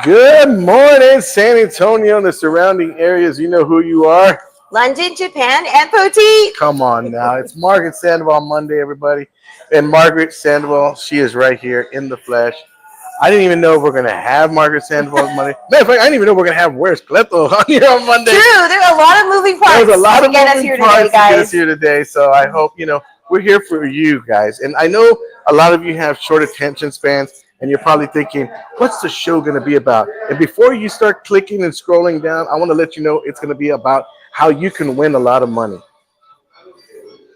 Good morning, San Antonio and the surrounding areas. You know who you are. London, Japan, and Poteet. Come on now. It's Margaret Sandoval Monday, everybody. And Margaret Sandoval, she is right here in the flesh. I didn't even know we're going to have Margaret Sandoval Monday. Matter of fact, I didn't even know we're going to have Where's Cleto on here on Monday. True, there are a lot of moving parts. There's a lot of get us moving here parts today, guys. to get us here today. So I hope, we're here for you guys. And I know a lot of you have short attention spans. And you're probably thinking, what's the show going to be about? And before you start clicking and scrolling down, I want to let you know it's going to be about how you can win a lot of money.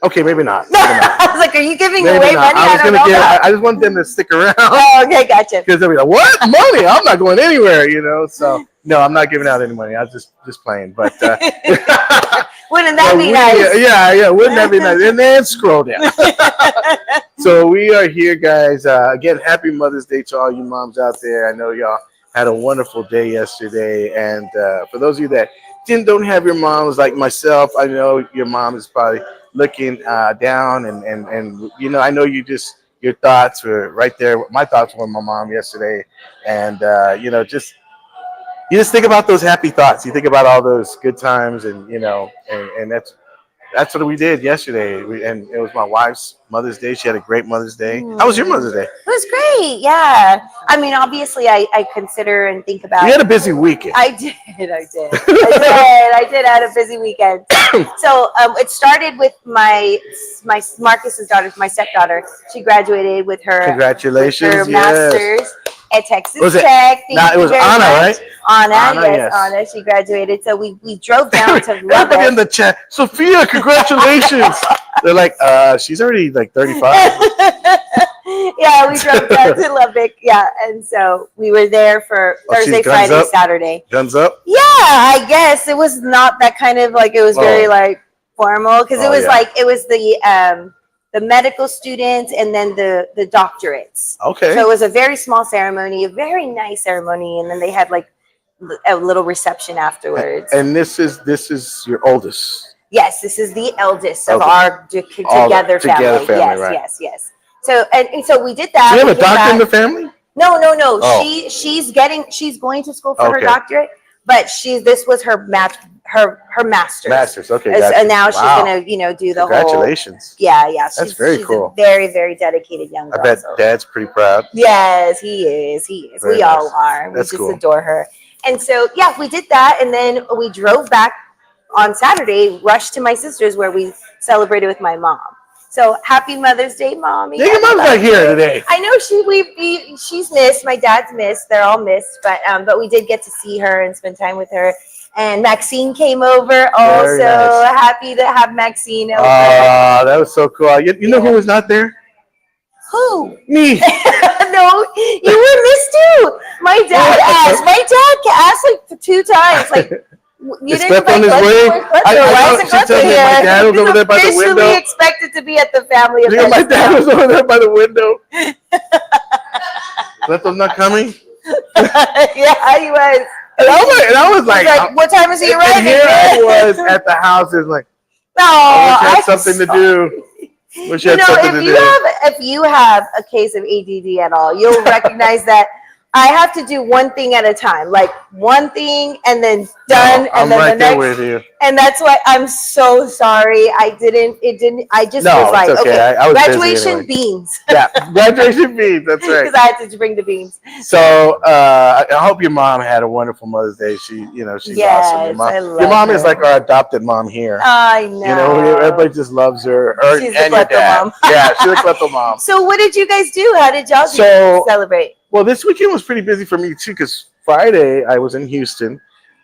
Okay, maybe not. I was like, are you giving maybe away not. money? I just want them to stick around. Oh, okay, gotcha. Because they'll be like, what? Money? I'm not going anywhere, So, no, I'm not giving out any money. I was just playing. But wouldn't that be nice? Yeah. Wouldn't that be nice? And then scroll down. So we are here, guys. Again, happy Mother's Day to all you moms out there. I know y'all had a wonderful day yesterday. And for those of you that don't have your moms like myself, I know your mom is probably looking down. And I know your thoughts were right there. My thoughts were on my mom yesterday. And, you just think about those happy thoughts. You think about all those good times and that's what we did yesterday. And it was my wife's Mother's Day. She had a great Mother's Day. How was your Mother's Day? It was great. Yeah. I mean, obviously, I consider and think about. We had a busy weekend. I did. I did have a busy weekend. So it started with my Marcus's daughter, my stepdaughter. She graduated with her. Congratulations! With her master's at Texas was it? Tech. It was Anna, right? Anna, yes, Anna. She graduated. So we drove down to Lubbock. Everybody in the chat, Sophia, congratulations. They're like, she's already like 35. Yeah, we drove down to Lubbock. Yeah, and so we were there for Thursday, Friday, up? Saturday. Guns up? Yeah, I guess it was not that kind of like it was very like formal because it was like it was the medical students and then the doctorates. Okay. So it was a very small ceremony, a very nice ceremony, and then they had like a little reception afterwards. And this is your oldest. Yes, this is the eldest of our together family. Yes, right. yes. So and so we did that. Do you have a doctor in the family? No. Oh. She's going to school for her doctorate, but this was her master's. Master's, okay. And now she's gonna, do the Congratulations. whole. Yeah. That's very cool. A very, very dedicated young girl. I bet Dad's pretty proud. Yes, he is. Very we all are. That's we just cool. adore her. And so we did that, and then we drove back on Saturday, rushed to my sister's where we celebrated with my mom. So happy Mother's Day, Mommy. Yeah, your mom's not here today. I know she's missed. My dad's missed. They're all missed, but we did get to see her and spend time with her. And Maxine came over. Also nice. Happy to have Maxine over. That was so cool. You know who was not there? Who? Me. No, you were missed too. My dad asked like 2 times. Like you didn't on his way. She told me my dad was over there by the window. Officially expected to be at the family event. My dad was over there by the window. Cleto's not coming. Yeah, he was. And I was like, what time is he arriving? And here I was at the house. It's like, I had something to do. If you have a case of ADD at all, you'll recognize that I have to do one thing at a time, like one thing and then done, and then right the next. There with you. And that's why I'm so sorry. I just was like, okay. I was graduation beans. Yeah, graduation beans. That's right. Because I had to bring the beans. So I hope your mom had a wonderful Mother's Day. She's awesome. Your mom is like our adopted mom here. I know. Everybody just loves her. She's the Cleto mom. Yeah, she's the Cleto mom. So what did you guys do? How did y'all celebrate? Well, this weekend was pretty busy for me too, because Friday I was in Houston.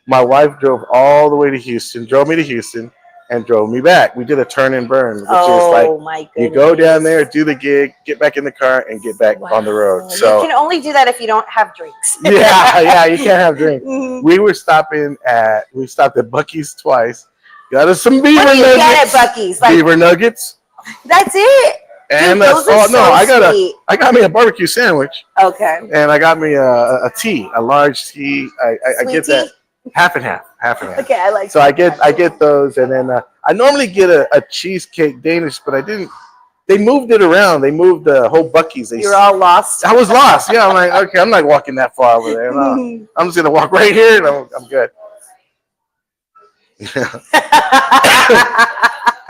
My wife drove all the way to Houston, drove me to Houston, and drove me back. We did a turn and burn, which is like you go down there, do the gig, get back in the car, and get back on the road. So you can only do that if you don't have drinks. yeah, you can't have drinks. We stopped at Buc-ee's twice. Got us some beaver nuggets. Get at Buc-ee's? Beaver nuggets. That's it. And I got me a barbecue sandwich. Okay. And I got me a tea, a large tea. I get that half and half. Okay, I like. So I get those, and then I normally get a cheesecake Danish, but I didn't They moved it around. They moved the whole Buc-ee's. You're all lost. I was lost. Yeah, I'm like, okay, I'm not walking that far over there. No. I'm just gonna walk right here, and I'm good.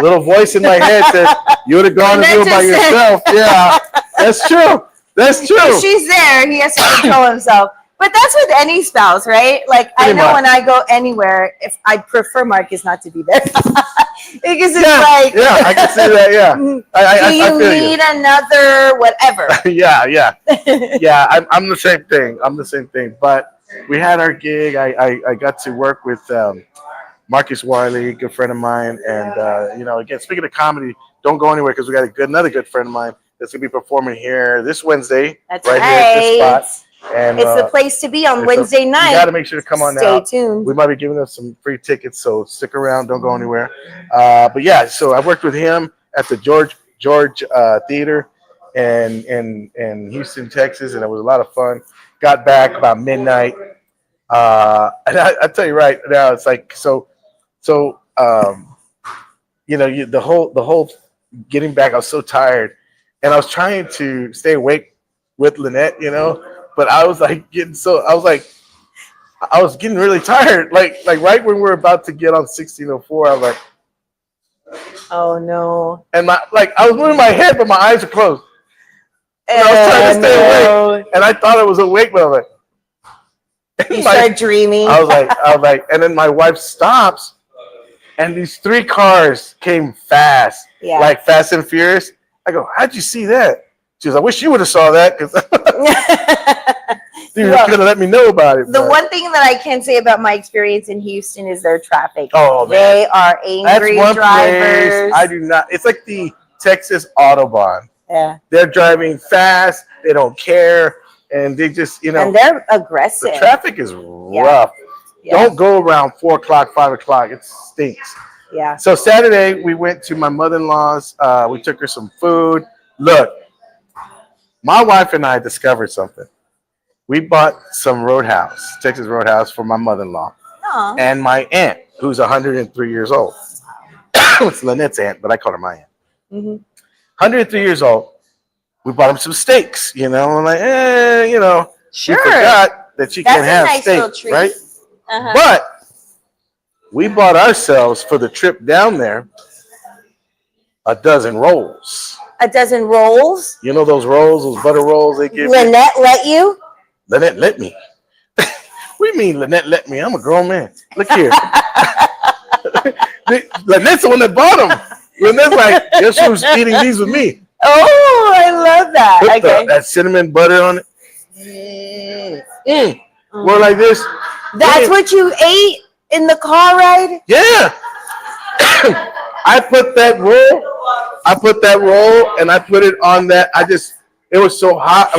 Little voice in my head says, "You would have gone to do it by yourself." Yeah, that's true. That's true. If she's there, he has to control himself. But that's with any spouse, right? Like, I know when I go anywhere, if I prefer Marcus not to be there. Because it's like, yeah, I can see that. Yeah, do you need another whatever? yeah. I'm the same thing. I'm the same thing. But we had our gig. I got to work with Marcus Wiley, a good friend of mine, and again, speaking of comedy, don't go anywhere because we got another good friend of mine that's gonna be performing here this Wednesday. That's right. Here at this spot. And it's the place to be on Wednesday night. You got to make sure to come on now. Stay tuned. We might be giving us some free tickets, so stick around. Don't go anywhere. But yeah, so I worked with him at the George Theater in Houston, Texas, and it was a lot of fun. Got back about midnight. And I tell you right now, it's like the whole getting back. I was so tired, and I was trying to stay awake with Lynette, but I was like I was getting really tired. Like right when we were about to get on 1604, I was like, oh no. And I was moving my head, but my eyes are closed. And I was trying to stay awake. And I thought I was awake, but I was like, you started dreaming. I was like, and then my wife stops, and these 3 cars came fast, like Fast and Furious. I go, how'd you see that? She was, I wish you would have saw that because you could have let me know about it. The one thing that I can say about my experience in Houston is their traffic. Oh, they are angry drivers. I do not. It's like the Texas Autobahn. Yeah, they're driving fast. They don't care, and they just and they're aggressive. The traffic is rough. Yeah. Don't go around 4 o'clock, 5 o'clock. It stinks. Yeah. So Saturday we went to my mother-in-law's. We took her some food. Look. My wife and I discovered something. We bought some Texas Roadhouse for my mother-in-law and my aunt, who's 103 years old. It's Lynette's aunt, but I call her my aunt. 103 years old. We bought him some steaks, I'm like, sure. We forgot that she can't have steak, right? But we bought ourselves for the trip down there a dozen rolls. A dozen rolls? You know those rolls, those butter rolls they give Lynette let you? Lynette let me. What do you mean Lynette let me? I'm a grown man. Look here. Lynette's the one that bought them. Lynette's like, guess who's eating these with me? Oh, I love that. Put that cinnamon butter on it. More like this. That's what you ate in the car ride? Yeah. I put that roll and I put it on that. It was so hot.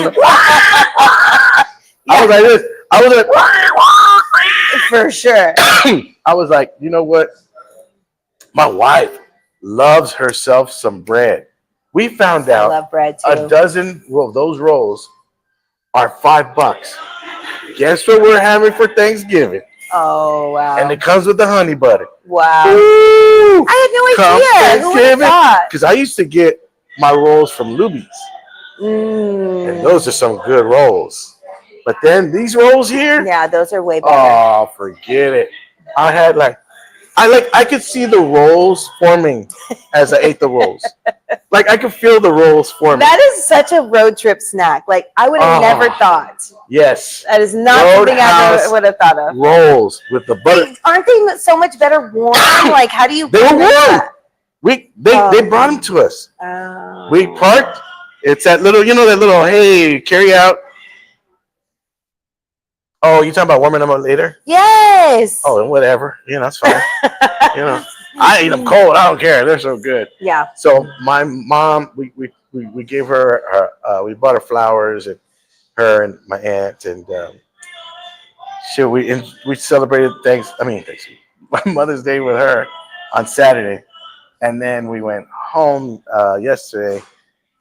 I was like this. I was like, for sure. I was like, you know what? My wife loves herself some bread. We found out I love bread too. A dozen of those rolls are $5. Guess what we're having for Thanksgiving? Oh, wow. And it comes with the honey butter. Wow. Ooh, I had no idea. Because I used to get my rolls from Luby's. And those are some good rolls. But then these rolls here. Yeah, those are way better. Oh, forget it. I could see the rolls forming as I ate the rolls. Like I could feel the rolls forming. That is such a road trip snack. Like I would have never thought. Yes. That is not something I would have thought of. Rolls with the butter. Aren't they so much better warm? Like how do you? They were warm. They brought them to us. Oh. We parked. It's that little, hey, carry out. Oh, you talking about warming them up later? Yes. Oh, whatever. That's fine. I eat them cold. I don't care. They're so good. Yeah. So my mom, we gave her, we bought her flowers, and her and my aunt, and we celebrated my Mother's Day with her on Saturday, and then we went home yesterday,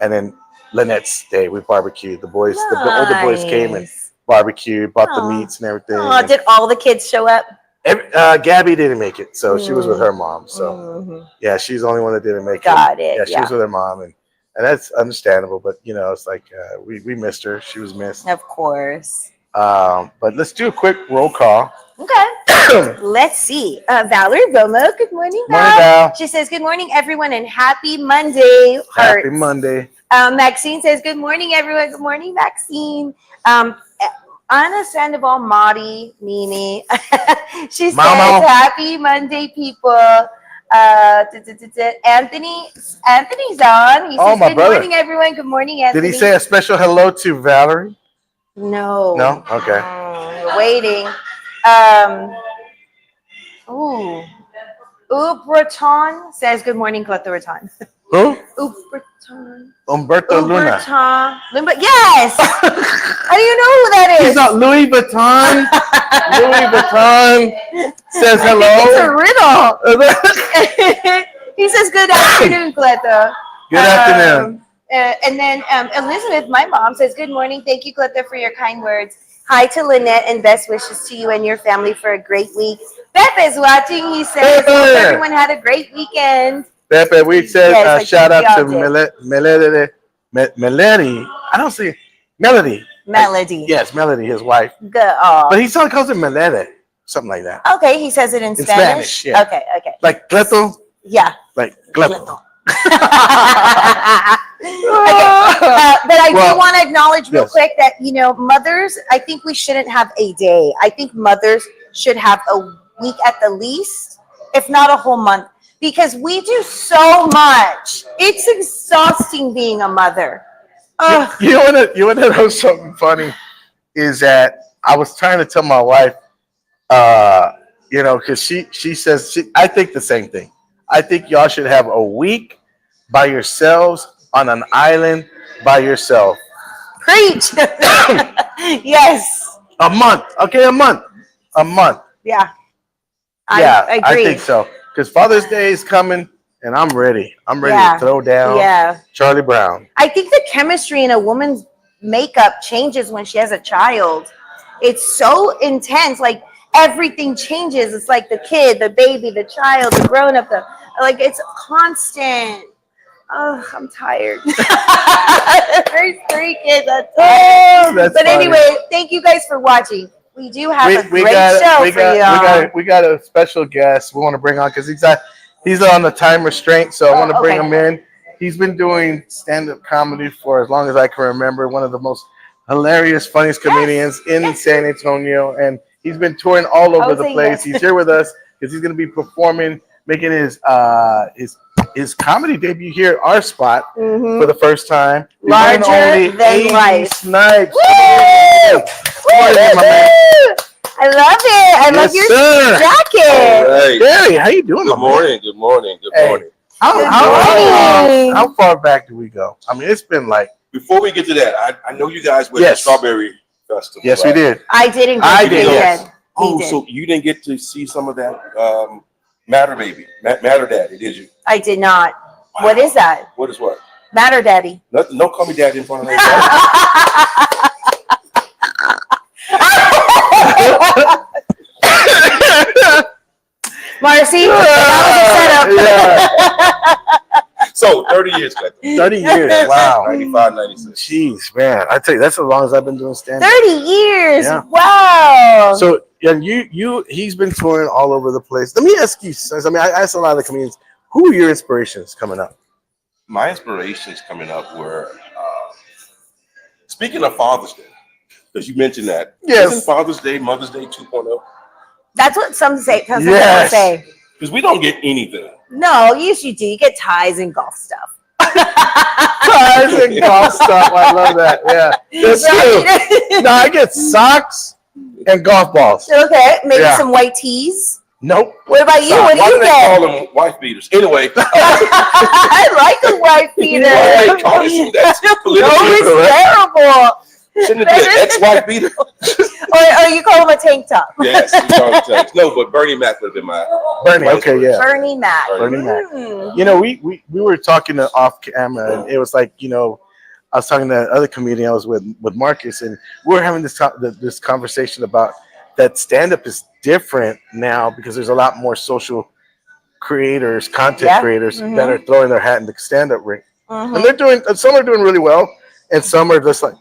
and then Lynette's Day we barbecued. The boys, all the boys came and barbecued, bought the meats and everything. Oh, did all the kids show up? Gabby didn't make it, so she was with her mom. So yeah, she's the only one that didn't make it. Got it. Yeah, she was with her mom, and and that's understandable. But it's like we missed her. She was missed. Of course. But let's do a quick roll call. Okay. Let's see. Valerie Romo. Good morning, Morning, Val. Val. She says, "Good morning, everyone, and happy Monday." Hearts. Happy Monday. Maxine says, "Good morning, everyone." Good morning, Maxine. Ana Sandoval, Madi, Nini. She says, Mama. "Happy Monday, people." Anthony's on. He says, My "Good brother. morning, everyone." Good morning, Anthony. Did he say a special hello to Valerie? No. No? Okay. Waiting. Ooh. Breton says, "Good morning, Cleto Breton." Who? Breton. Umberto Luna. Yes. How do you know who that is? He's not Louis Vuitton. Louis Vuitton says hello. It's a riddle. He says, "Good afternoon, Cleto." Good afternoon. And then Elizabeth, my mom, says, "Good morning. Thank you, Cleto, for your kind words. Hi to Lynette and best wishes to you and your family for a great week." Pepe's watching. He says, "Hope everyone had a great weekend." Pepe, we said Yes, shout out to Melody. Melody. I don't see Melody. Melody. Yes, Melody, his wife. But But he still calls it Melody, something like that. okay, he says it in Spanish. Yeah. Okay. Like Cleto, Yeah. like Cleto. But I do want to acknowledge real yes. quick that mothers, I think we shouldn't have a day. I think mothers should have a week at the least, if not a whole month, because we do so much. It's exhausting being a mother. You want to know something funny? Is that I was trying to tell my wife, because she says I think the same thing. I think y'all should have a week by yourselves on an island by yourself. Preach. Yes. A month. Okay, a month. Yeah. Yeah, I agree. I think so. Because Father's Day is coming, and I'm ready. I'm ready to throw down Charlie Brown. I think the chemistry in a woman's makeup changes when she has a child. It's so intense. Like everything changes. It's like the kid, the baby, the child, the grown up. Like it's constant. Oh, I'm tired. There's 3 kids. But funny. anyway, thank you guys for watching. We do have a great show for y'all. We got a special guest we want to bring on because he's on the time restraint, so I want to bring him in. He's been doing stand-up comedy for as long as I can remember. One of the most hilarious, funniest comedians in San Antonio, and he's been touring all over the place. He's here with us because he's going to be performing, making his comedy debut here at our spot for the first time. Larger than life. Snipes. Woo! I love it. I love your jacket. Right. Barry, how you doing? Good morning. Good morning. Good morning. How far back do we go? I mean, it's been like. Before we get to that, I know you guys went to the Strawberry Festival. Yes, right? we did. I didn't. Yes. Oh, so you didn't get to see some of that Matter Baby, Matter Daddy, did you? I did not. Wow. What is that? What is what? Matter Daddy. No, call me Daddy in front of me. Marcy, that was a setup. So 30 years, 30 years. Wow. 95, 96. Jeez, man. I tell you, that's as long as I've been doing stand-up. 30 years. Yeah. Wow. So, and he's been touring all over the place. Let me ask you, I asked a lot of the comedians, who are your inspirations coming up? My inspirations coming up were, speaking of Father's Day, because you mentioned that. Yes. Isn't Father's Day, Mother's Day 2.0? That's what some say. Some Yes. people say. Because we don't get anything. No, you do. You get ties and golf stuff. Ties and golf stuff. I love that. Yeah. That's true. No, I get socks and golf balls. Okay, maybe some white tees. Nope. What about you? What do Why you do they get? call them wife beaters? Anyway. I like a white beater. Why they call them that's No, politically it's correct. terrible. Shouldn't it be an ex-wife beater? Or you call him a tank top. Yes, we call it tanks. No, but Bernie Mac would have been my Bernie, okay, yeah. Bernie Mac. Bernie Mac. You know, we were talking off camera, and it was like, I was talking to other comedian I was with Marcus, and we were having this conversation about that stand-up is different now because there's a lot more social creators, content creators that are throwing their hat in the stand-up ring. Mhm. and they're doing. Some are doing really well, and some are just like,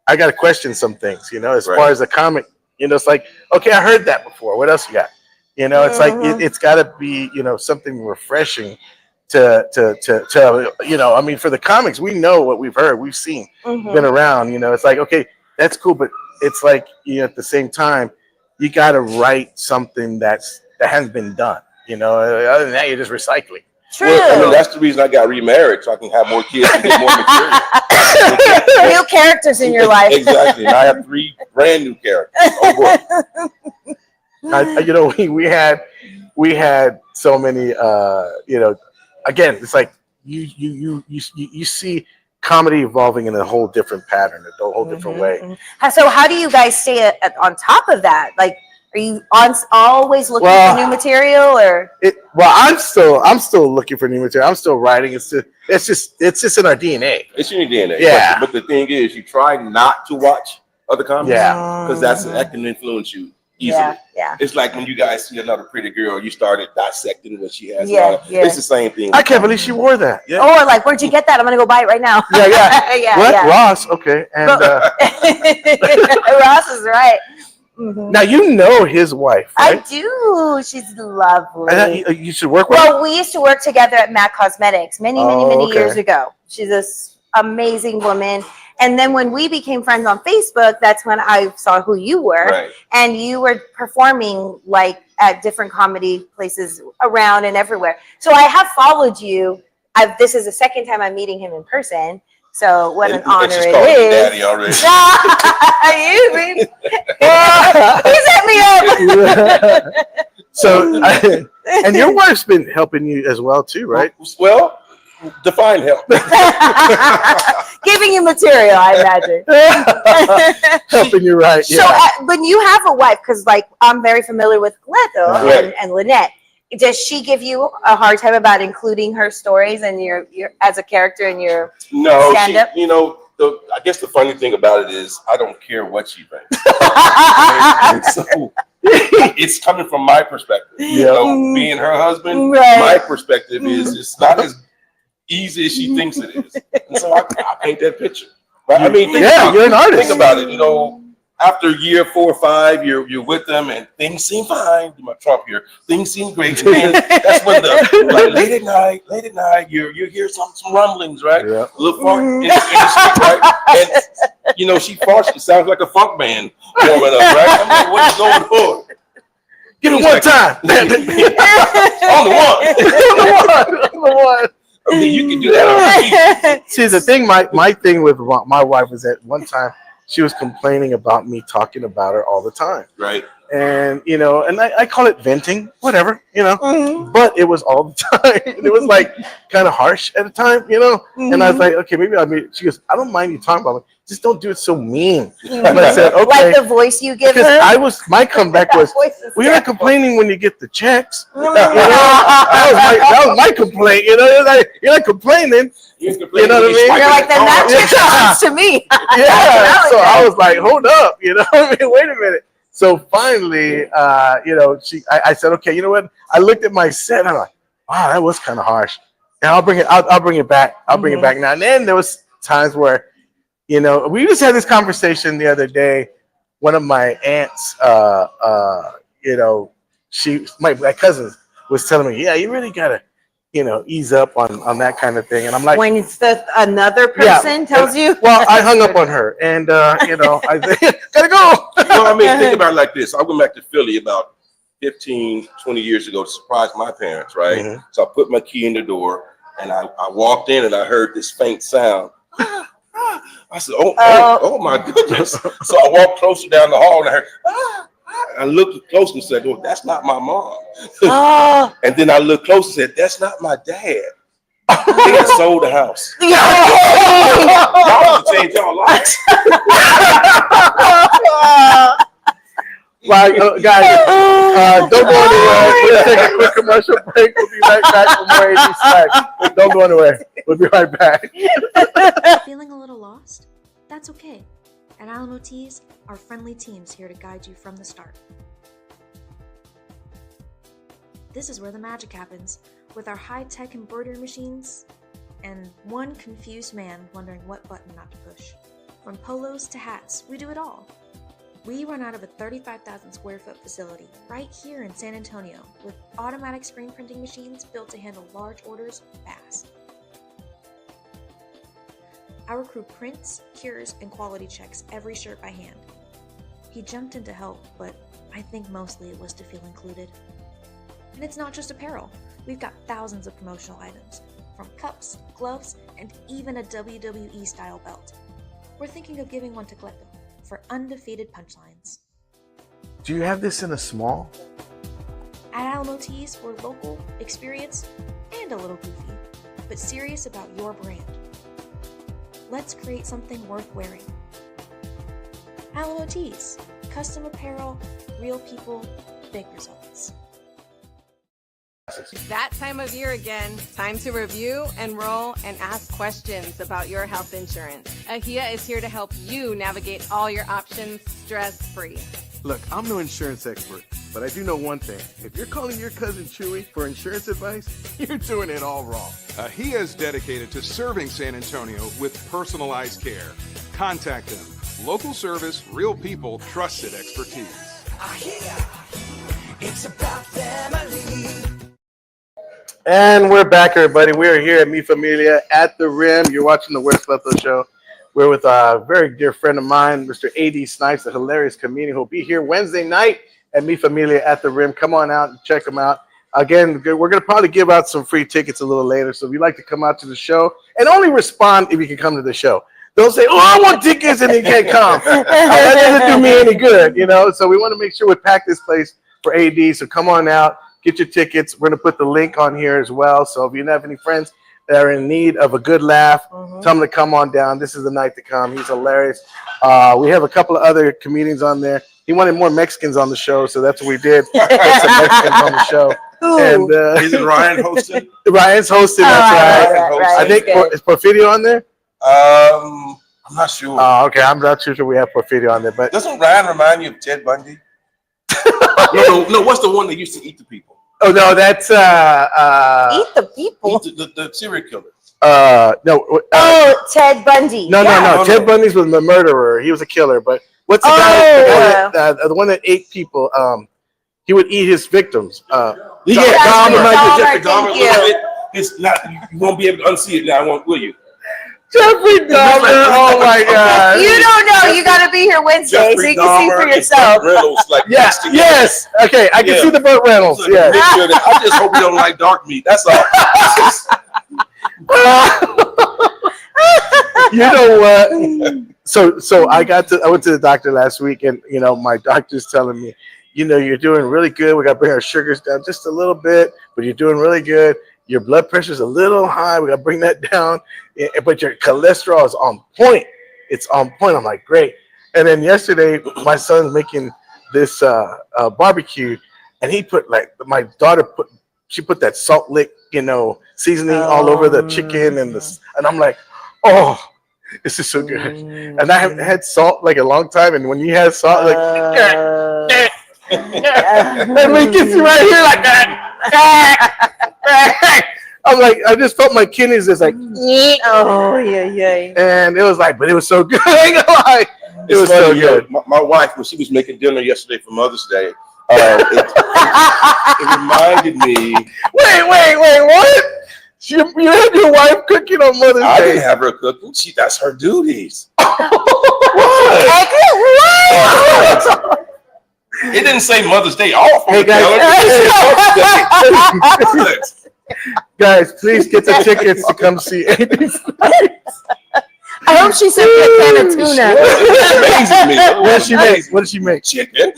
I got to question some things. As Right. far as the comic, it's like, okay, I heard that before. What else you got? It's like Mhm. it's got to be something refreshing to I mean, for the comics, we know what we've heard, we've seen, been Mhm. around. It's like, okay, that's cool, but it's like, at the same time, you got to write something that hasn't been done. Other than that, you're just recycling. True. Well, I mean, that's the reason I got remarried, so I can have more kids and get more material. New characters in your life. Exactly. And I have 3 brand new characters. Oh boy. We had so many. Again, it's like you see comedy evolving in a whole different pattern, a whole different way. So how do you guys stay on top of that? Like, are you always looking Well, for new material, or? I'm still looking for new material. I'm still writing. It's just in our DNA. It's in your DNA. Yeah. But the thing is, you try not to watch other comics. Yeah. Because that can influence you easily. Yeah. It's like when you guys see another pretty girl, you started dissecting what she has. Yeah. It's the same thing. I can't believe she wore that. Yeah. Or like, where'd you get that? I'm gonna go buy it right now. Yeah. Yeah. What? Yeah. Ross? Okay. And Ross is right. Mhm. now you know his wife, I right? do. She's lovely. You should work with her. Well, we used to work together at MAC Cosmetics many Okay. years ago. She's this amazing woman. And then when we became friends on Facebook, that's when I saw who you were. Right. And you were performing like at different comedy places around and everywhere. So I have followed you. This is the second time I'm meeting him in person. So what an honor she's it called you is. Daddy already. You mean? He set me up. So, and your wife's been helping you as well too, right? Well, define help. Giving you material, I imagine. Helping you, right? So when you have a wife, because like I'm very familiar with Cleto Right. and Lynette, does she give you a hard time about including her stories and your as a character in your No, stand up? I guess the funny thing about it is I don't care what she thinks. And so it's coming from my perspective. Being her husband, Right. my perspective is it's not as easy as she thinks it is. And so I paint that picture. Right? I mean, you're an artist. Think about it. After year 4 or 5, you're with them and things seem fine. My Trump here, things seem great. And that's when late at night, you hear some rumblings, right? Yeah. A little fart in the street, right? And she farts. It sounds like a funk band warming up, right? I'm like, what's going on? Give it one time. On the one. I mean, you can do that. See, the thing, my thing with my wife was that one time she was complaining about me talking about her all the time. Right. And, and I call it venting, whatever, Mhm. but it was all the time. It was like kind of harsh at the time, and I was like, okay, she goes, I don't mind you talking about me. Just don't do it so mean. And I said, okay. Like the voice you give Because her? my comeback was, That voice is well, you're not terrible. complaining when you get the checks. Mhm. That was my complaint. You're not complaining. You know what I mean? You're like, then that's to me. Yeah. So I was like, hold up. Wait a minute. So finally, I said, okay, you know what? I looked at my set and I'm like, wow, that was kind of harsh. And I'll bring it back. I'll bring it back now. And then there was times where, we just had this conversation the other day. One of my aunts, my cousin was telling me, yeah, you really gotta, ease up on that kind of thing. And I'm like, When it's another person tells you? well, I hung up on her, and I gotta go. Well, I mean, think about it like this. I went back to Philly about 15, 20 years ago to surprise my parents, right? Mhm. So I put my key in the door, and I walked in, and I heard this faint sound. I said, oh my goodness. So I walked closer down the hall, and I heard, I looked close and said, oh, that's not my mom. Oh. And then I looked close and said, that's not my dad. They had sold the house. Y'all have to change y'all lives. Right, guys, don't go anywhere. We'll take a quick commercial break. We'll be right back with more 80s Swag. Don't go anywhere. We'll be right back. Feeling a little lost? That's okay. At Alamo Tees, our friendly team's here to guide you from the start. This is where the magic happens. With our high-tech embroidery machines, and one confused man wondering what button not to push. From polos to hats, we do it all. We run out of a 35,000 square foot facility right here in San Antonio with automatic screen printing machines built to handle large orders fast. Our crew prints, cures, and quality checks every shirt by hand. He jumped in to help, but I think mostly it was to feel included. And it's not just apparel. We've got thousands of promotional items, from cups, gloves, and even a WWE style belt. We're thinking of giving one to Cleto for undefeated punchlines. Do you have this in a small? At Alamo Tees, we're local, experienced, and a little goofy, but serious about your brand. Let's create something worth wearing. Alamo Tees, custom apparel, real people, big results. It's that time of year again. Time to review, enroll, and ask questions about your health insurance. AHIA is here to help you navigate all your options stress-free. Look, I'm no insurance expert, but I do know one thing. If you're calling your cousin Chewy for insurance advice, you're doing it all wrong. AHIA is dedicated to serving San Antonio with personalized care. Contact them. Local service, real people, trusted expertise. AHIA, it's about family. And we're back, everybody. We are here at Mi Familia at the Rim. You're watching the Where's Cleto show. We're with a very dear friend of mine, Mr. A.D. Snipes, a hilarious comedian who'll be here Wednesday night at Mi Familia at the Rim. Come on out and check him out. Again, we're going to probably give out some free tickets a little later. So if you'd like to come out to the show, and only respond if you can come to the show. Don't say, oh, I want tickets and you can't come. That doesn't do me any good, you know. So we want to make sure we pack this place for A.D. So come on out. Get your tickets. We're going to put the link on here as well. So if you have any friends that are in need of a good laugh, tell them to come on down. This is the night to come. He's hilarious. We have a couple of other comedians on there. He wanted more Mexicans on the show, so that's what we did. Put some Mexicans on the show. And Isn't Ryan hosting? Ryan's hosting. That's right. right. I think is Porfirio on there? I'm not sure. Oh, okay. I'm not too sure we have Porfirio on there, but Doesn't Ryan remind you of Ted Bundy? No. What's the one that used to eat the people? oh no, that's Eat the people. Eat the serial killer. no. Oh, Ted Bundy. No, Yeah. no. Ted Bundy's was the murderer. He was a killer. But what's the guy? The one that ate people? He would eat his victims. Jeffrey Dahmer, Dahmer. thank you. It's not. You won't be able to unsee it now, will you? Jeffrey Dahmer. Oh my God. You don't know. You got to be here Wednesday so Jeffrey you can see for Dahmer yourself. and Burt Reynolds, like Yeah. mixed together. Yes. Okay. I can see the Burt Reynolds. So Yeah. make sure that- I just hope you don't like dark meat. That's all. You know what? So I went to the doctor last week, and you know my doctor's telling me, you know, you're doing really good. We got to bring our sugars down just a little bit, but you're doing really good. Your blood pressure's a little high. We got to bring that down, but your cholesterol is on point. It's on point. I'm like, great. And then yesterday, my son's making this barbecue, and he put my daughter put that salt lick, you know, seasoning all over the chicken and I'm like, oh, this is so good. And I haven't had salt like a long time, and when you have salt, like, and it gets you right here like that. I'm like, I just felt my kidneys just like, Oh, yeah. and it was like, but it was so good. I ain't gonna lie. It was It's so funny, good. My wife, when she was making dinner yesterday for Mother's Day, it reminded me. Wait, what? You had your wife cooking on Mother's I Day. didn't have her cooking. That's her duties. What? It didn't say Mother's Day off on Hey, the guys. calendar. It said Guys, please get the tickets to come see A.D. I hope she sent me a can of tuna. It amazes me. What did she make? What did she make? Chicken.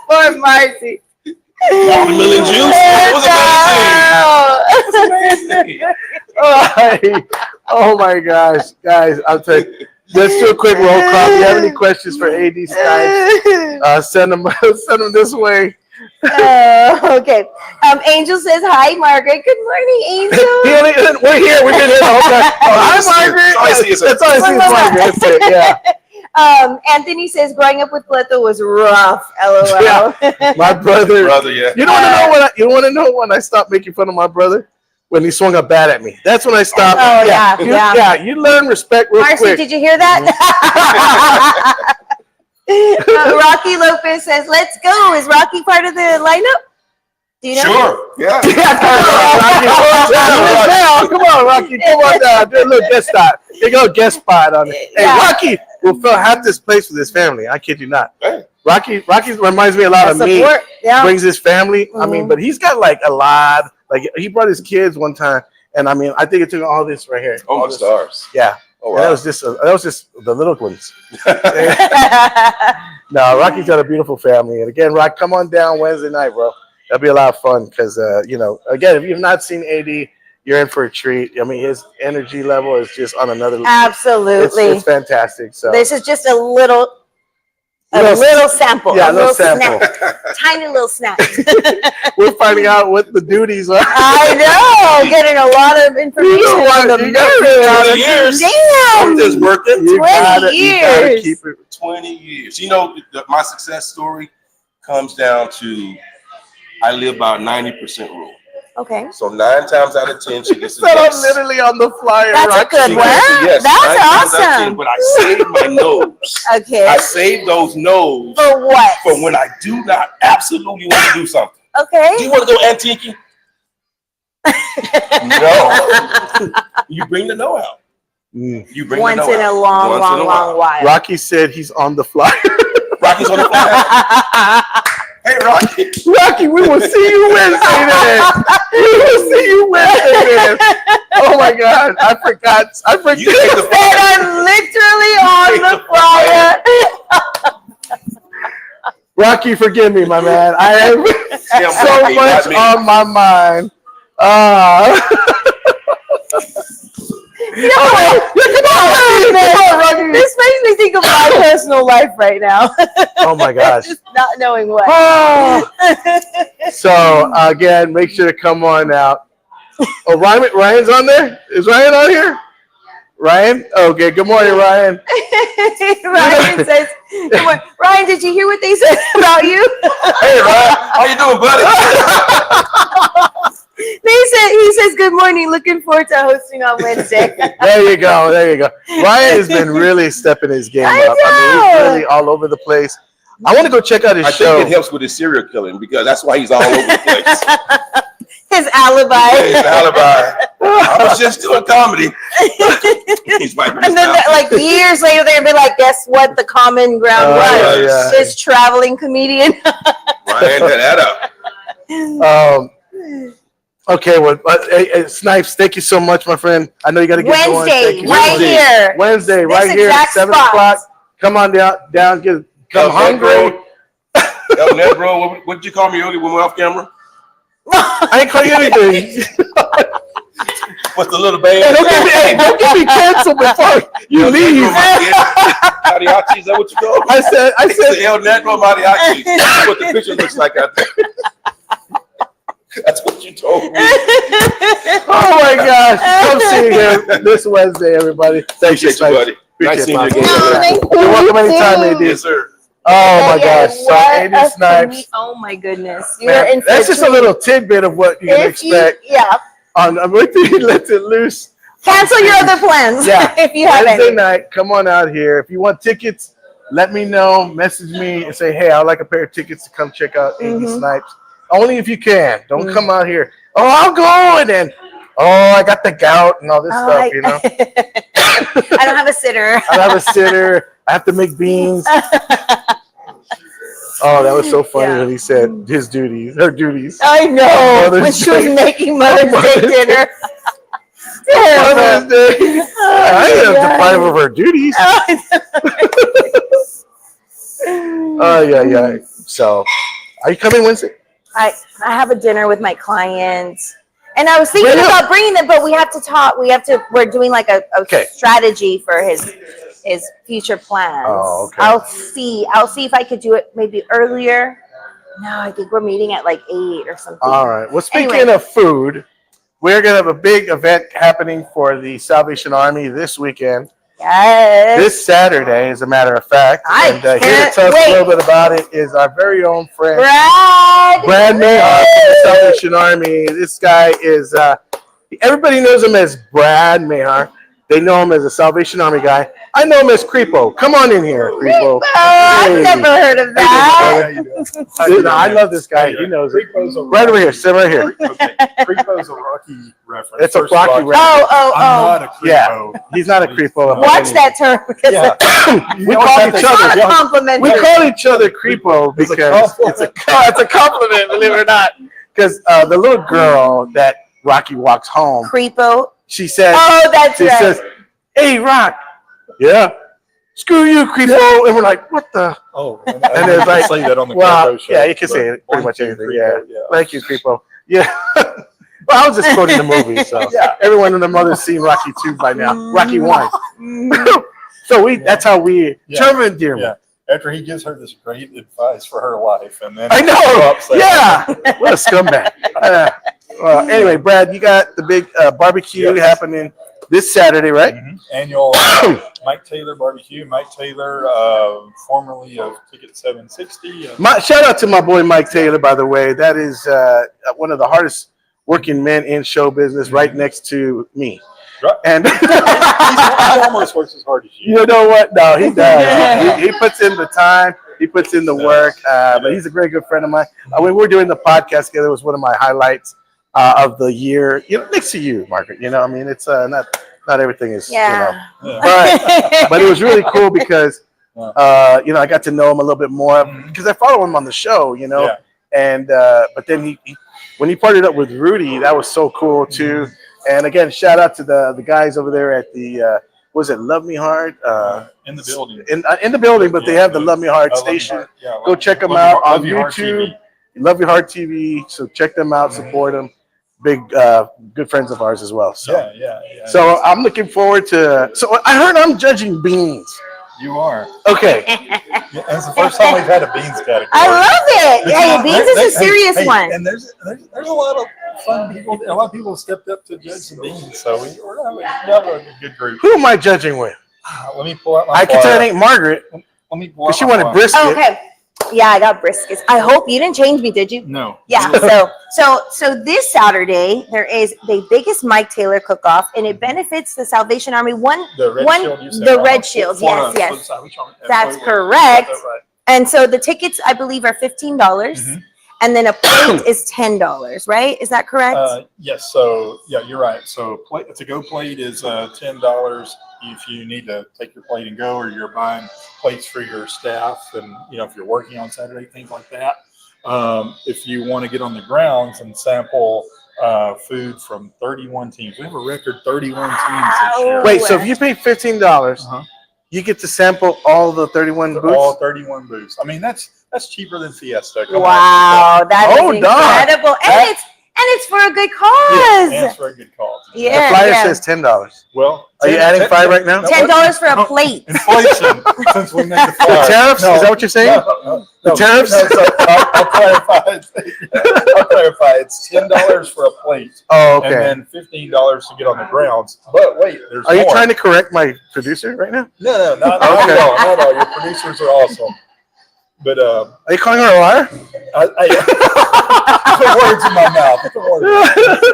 For Marcy. Watermelon juice. It was amazing. Oh my gosh, guys! I'll tell you. Let's do a quick roll call. If you have any questions for AD Snipes, send them this way. Okay. Angel says hi, Margaret. Good morning, Angel. We're here. We've been here the whole time. Hi, Margaret. That's all I see is That's all I see is Margaret. That's it. Yeah. Anthony says growing up with Cleto was rough. LOL. My brother. Brother, yeah. You don't want to know when I stopped making fun of my brother? when he swung a bat at me. That's when I stopped. Oh, yeah, You, yeah. you learn respect real Marcy, quick. did you hear that? Rocky Lopez says, "Let's go." Is Rocky part of the lineup? Do you know? Sure. Yeah. Come on, Rocky. Come on down. Do a little guest spot. Here you go, guest spot on it. Hey, Yeah. Rocky will fill half this place with his family. I kid you not. Hey. Rocky reminds me a lot of me. Support, yeah. Brings his family. I mean, but he's got like a lot. Like he brought his kids one time, and I mean, I think it took all this right here. Oh, all my this. stars. Yeah. Oh, And wow. that was just the little ones. No, Rocky's got a beautiful family, and again, Rock, come on down Wednesday night, bro. That'll be a lot of fun because you know, again, if you've not seen AD, you're in for a treat. I mean, his energy level is just on another. Absolutely. It's fantastic. So This is just a little sample. Yeah, a little sample. snack. Tiny little snack. We're finding out what the duties are. I know. Getting a lot of information on the You gotta menu. keep it. Damn. Something's working. You 20 gotta years. keep it. 20 years. You know, my success story comes down to I live by a 90% rule. Okay. So 9 times out of 10, she gets a So I'm yes. literally on the flyer. That's a Rocky. good She one. gets a yes. 9 That's times out of 10, awesome. but I saved my nose. Okay. I saved those no's For what? for when I do not absolutely want to do something. Do Okay. you want to go antiquing? No. You bring the no out. Mm. You bring Once the no in a out. long, Once long, in a long while. Rocky said he's on the flyer. Rocky's on the fly. Hey, Rocky. Rocky, we will see you Wednesday then. We will see you Wednesday then. Oh my God, I forgot. You take the And I'm literally on the flyer. Rocky, forgive me, my man. I have Yeah, so Rocky, much not me. on my mind. You know what? Come on, Rocky. This makes me think of my personal life right now. Oh my gosh. Just not knowing what. Oh. So again, make sure to come on out. Oh, Ryan's on there? Is Ryan on here? Ryan? Okay, good morning, Ryan. Ryan says, "Come on. Ryan, did you hear what they said about you?" Hey, Ryan. How you doing, buddy? He says, "Good morning. Looking forward to hosting on Wednesday." There you go. There you go. Ryan has been really stepping his game I up. I mean, he's know. really all over the place. I want to go check out his I show. think it helps with his serial killing because that's why he's all over the place. His alibi. His alibi. I was just doing comedy. He's my And then, like years later, they're gonna be like, "Guess what? The common ground was yeah. this traveling comedian." Ryan, that up. Okay, well, Snipes, thank you so much, my friend. I know you got to get going. Wednesday, Thank you. right here. Wednesday, This right here, exact 7 spot. o'clock. Come on down, come hungry. El Negro, what did you call me earlier when we were off camera? I ain't call you anything. What's the little band? Don't get me canceled before you El leave. Negro Mariachi, is that what you call me? I said, El Negro Mariachi. That's what the picture looks like out there. That's what you told me. oh my gosh. Come see you here this Wednesday, everybody. Thank you, Appreciate you, buddy. Nice seeing you Appreciate again. it, thank man. You're welcome anytime, AD. Yes, sir. Oh my Yeah, gosh. So what AD a Snipes. Oh my goodness. You're Man, in for that's just a treat. little tidbit of what you can If you- expect yeah. on With He Lets It Loose. Cancel your other plans Yeah. if you have Wednesday any. night, come on out here. If you want tickets, let me know. Message me and say, hey, I'd like a pair of tickets to come check out AD Snipes. Only if you can. Don't come out here. Oh, I'll go. And then, I got the gout and all this stuff, you know. I don't have a sitter. I have a sitter. I have to make beans. Oh, that was so funny Yeah. when he said her duties. I know. Mother's When she was Day. making Mother's Day dinner. Mother's Day. I didn't have to God. deprive her of her duties. Oh, yeah. So, are you coming Wednesday? I have a dinner with my clients. And I was thinking Bring it about bringing them, but we have to talk. We're doing like a Okay. strategy for his future plans. Oh, okay. I'll see if I could do it maybe earlier. No, I think we're meeting at like 8 or something. All right. Well, speaking Anyway. of food, we're going to have a big event happening for the Salvation Army this weekend. Yes. This Saturday, as a matter of fact. I And here to can't tell us wait. a little bit about it is our very own friend, Brad. Brad Mayhart from the Salvation Army. This guy is Everybody knows him as Brad Mayar. They know him as a Salvation Army guy. I know him as Creepo. Come on in here, Creepo. I've never heard of that. I love this guy. He knows it. Right over here. Sit right here. Creepo's a Rocky reference. It's a First Rocky Rocky. reference. I'm not a Yeah, creepo. he's not a Creepo. Watch that term because We call each it's not a other. compliment. We call each other Creepo because it's a compliment, believe it or not. Because the little girl that Rocky walks home, Creepo. she says, Oh, that's she right. says, "Hey, Rock, yeah, screw you, Creepo," and we're like, "What the?" Oh, And it's like, say that on the well, Cleto show. yeah, you can say it pretty much anything. Yeah, thank you, Creepo. Yeah. Well, I was just quoting the movie, so everyone and their mother's seen Rocky 2 by now. Rocky 1. So that's how we term endearment. Yeah. After he gives her this great advice for her life, and then I know. Yeah. What a scumbag. Anyway, Brad, you got the big barbecue happening this Saturday, right? Annual Mike Taylor barbecue. Mike Taylor, formerly of Ticket 760. Shout out to my boy Mike Taylor, by the way. That is one of the hardest working men in show business, right next to me. Right. And he almost works as hard as you. You know what? No, he does. He puts in the time. He puts in the work. But he's a very good friend of mine. When we're doing the podcast together, it was one of my highlights of the year. You know, next to you, Margaret. You know, I mean, it's not everything is. Yeah. You know, but it was really cool because I got to know him a little bit more because I follow him on the show. You know, and but then he when he partnered up with Rudy, that was so cool too. And again, shout out to the guys over there at the was it Love Me Hard? In the building. In the building, but they have the Love Me Hard station. Go check them out on YouTube. Love Your Heart TV. So check them out, support them. Big good friends of ours as well. So Yeah. So I'm looking forward to. So I heard I'm judging beans. You are. Okay. It's the first time we've had a beans category. I love it. Hey, beans is a serious one. And there's a lot of fun people. A lot of people have stepped up to judge the beans. So we're having a good group. Who am I judging with? Let me pull out my. I can tell it ain't Margaret. Let me pull out She my wanted brisket. Oh, okay. Yeah, I got briskets. I hope you didn't change me, did you? No. Yeah. So this Saturday there is the biggest Mike Taylor cook-off, and it benefits the Salvation Army. The Red Shields. Yes. That's correct. And so the tickets, I believe, are $15, and then a plate is $10. Right? Is that correct? Yes. So you're right. So to go plate is $10 if you need to take your plate and go, or you're buying plates for your staff, and if you're working on Saturday, things like that. If you want to get on the grounds and sample food from 31 teams, we have a record 31 teams this year. Wait, so if you pay $15, you get to sample all the 31 booths? All 31 booths. I mean, that's cheaper than Fiesta. Wow, that is incredible, and it's for a good cause. Yeah, and it's for a good cause. Yeah, the flyer says $10. Well, are you adding 5 right now? $10 for a plate. Inflation. Since we made the flyer. The tariffs? Is that what you're saying? No, the tariffs? No, I'll clarify. I'll clarify. It's $10 for a plate. Oh, okay. And then $15 to get on the grounds. But wait, there's Are you more. trying to correct my producer right now? No, not at all. Not at all. Your producers are awesome. But are you calling her a liar? Put words in my mouth.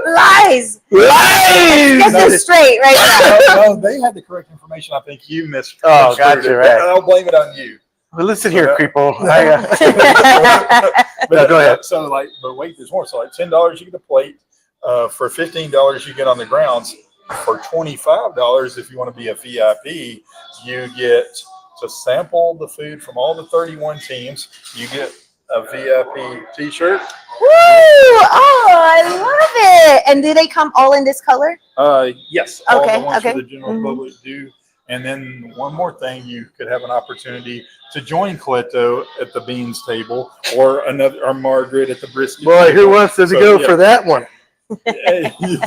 Lies. Get this straight right now. No, they had the correct information. I think you missed. Oh, gotcha. Right. I'll blame it on you. Well, listen here, creepo. But go ahead. So, but wait, there's more. So, $10 you get a plate. For $15 you get on the grounds. For $25, if you want to be a VIP, you get to sample the food from all the 31 teams. You get a VIP T-shirt. Woo! Oh, I love it. And do they come all in this color? Yes. All Okay. the ones for the general public do. And then one more thing, you could have an opportunity to join Cleto at the beans table, or Margaret at the brisket. Boy, table. who wants to go for that one?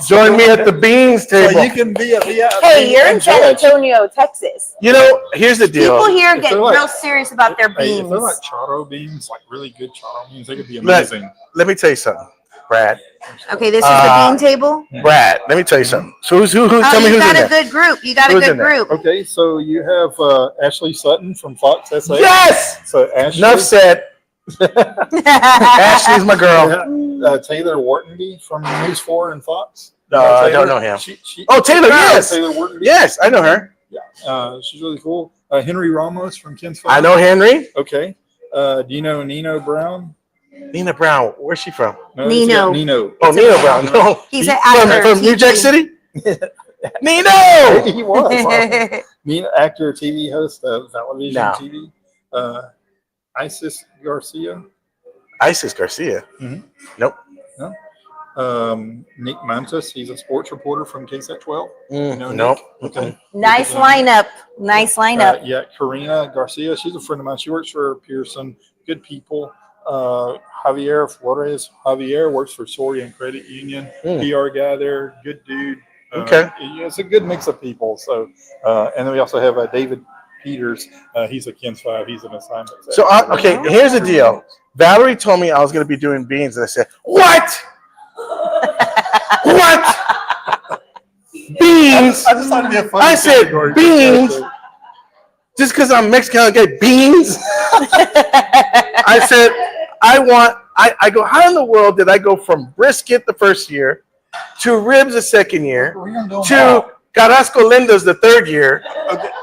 Join me at the beans table. So you can be a VIP. Hey, you're in San Antonio, Texas. Here's the deal. People here get real serious about their beans. If they're like charro beans, like really good charro beans, they could be amazing. Let me tell you something, Brad. Okay, this is the bean table. Brad, let me tell you something. So who tell me who's in there? You got a good group. You got a good group. Okay, so you have Ashley Sutton from Fox SA. Yes! So Ashley. Enough said. Ashley's my girl. Taylor Whartonby from News 4 and Fox. No, I don't know him. Oh, Taylor, yes. Taylor Wharton. Yes, I know her. Yeah, she's really cool. Henry Ramos from Ken's I know Henry. Okay. Do you know Nino Brown? Nina Brown. Where's she from? No, Nino. Nino. Oh, Nino Brown. No. He's an actor. From New Jack City? Nino! He was. Nino, actor, TV host of television, TV. Isis Garcia. Isis Garcia. Mhm. Nope. No. Nick Mantis, he's a sports reporter from KSAT 12. Nope. Okay. Nice lineup. Nice lineup. Yeah, Karina Garcia, she's a friend of mine. She works for Pearson. Good people. Javier Flores. Javier works for Sorian Credit Union. PR guy there. Good dude. Okay. It's a good mix of people. So, and then we also have David Peters. He's a Ken's 5. He's an assignment. So, okay, here's the deal. Valerie told me I was going to be doing beans, and I said, what? What? Beans? I said beans. Just because I'm Mexican, I get beans. I said, I go, how in the world did I go from brisket the first year to ribs the second year to Carrasco Lindas the third year,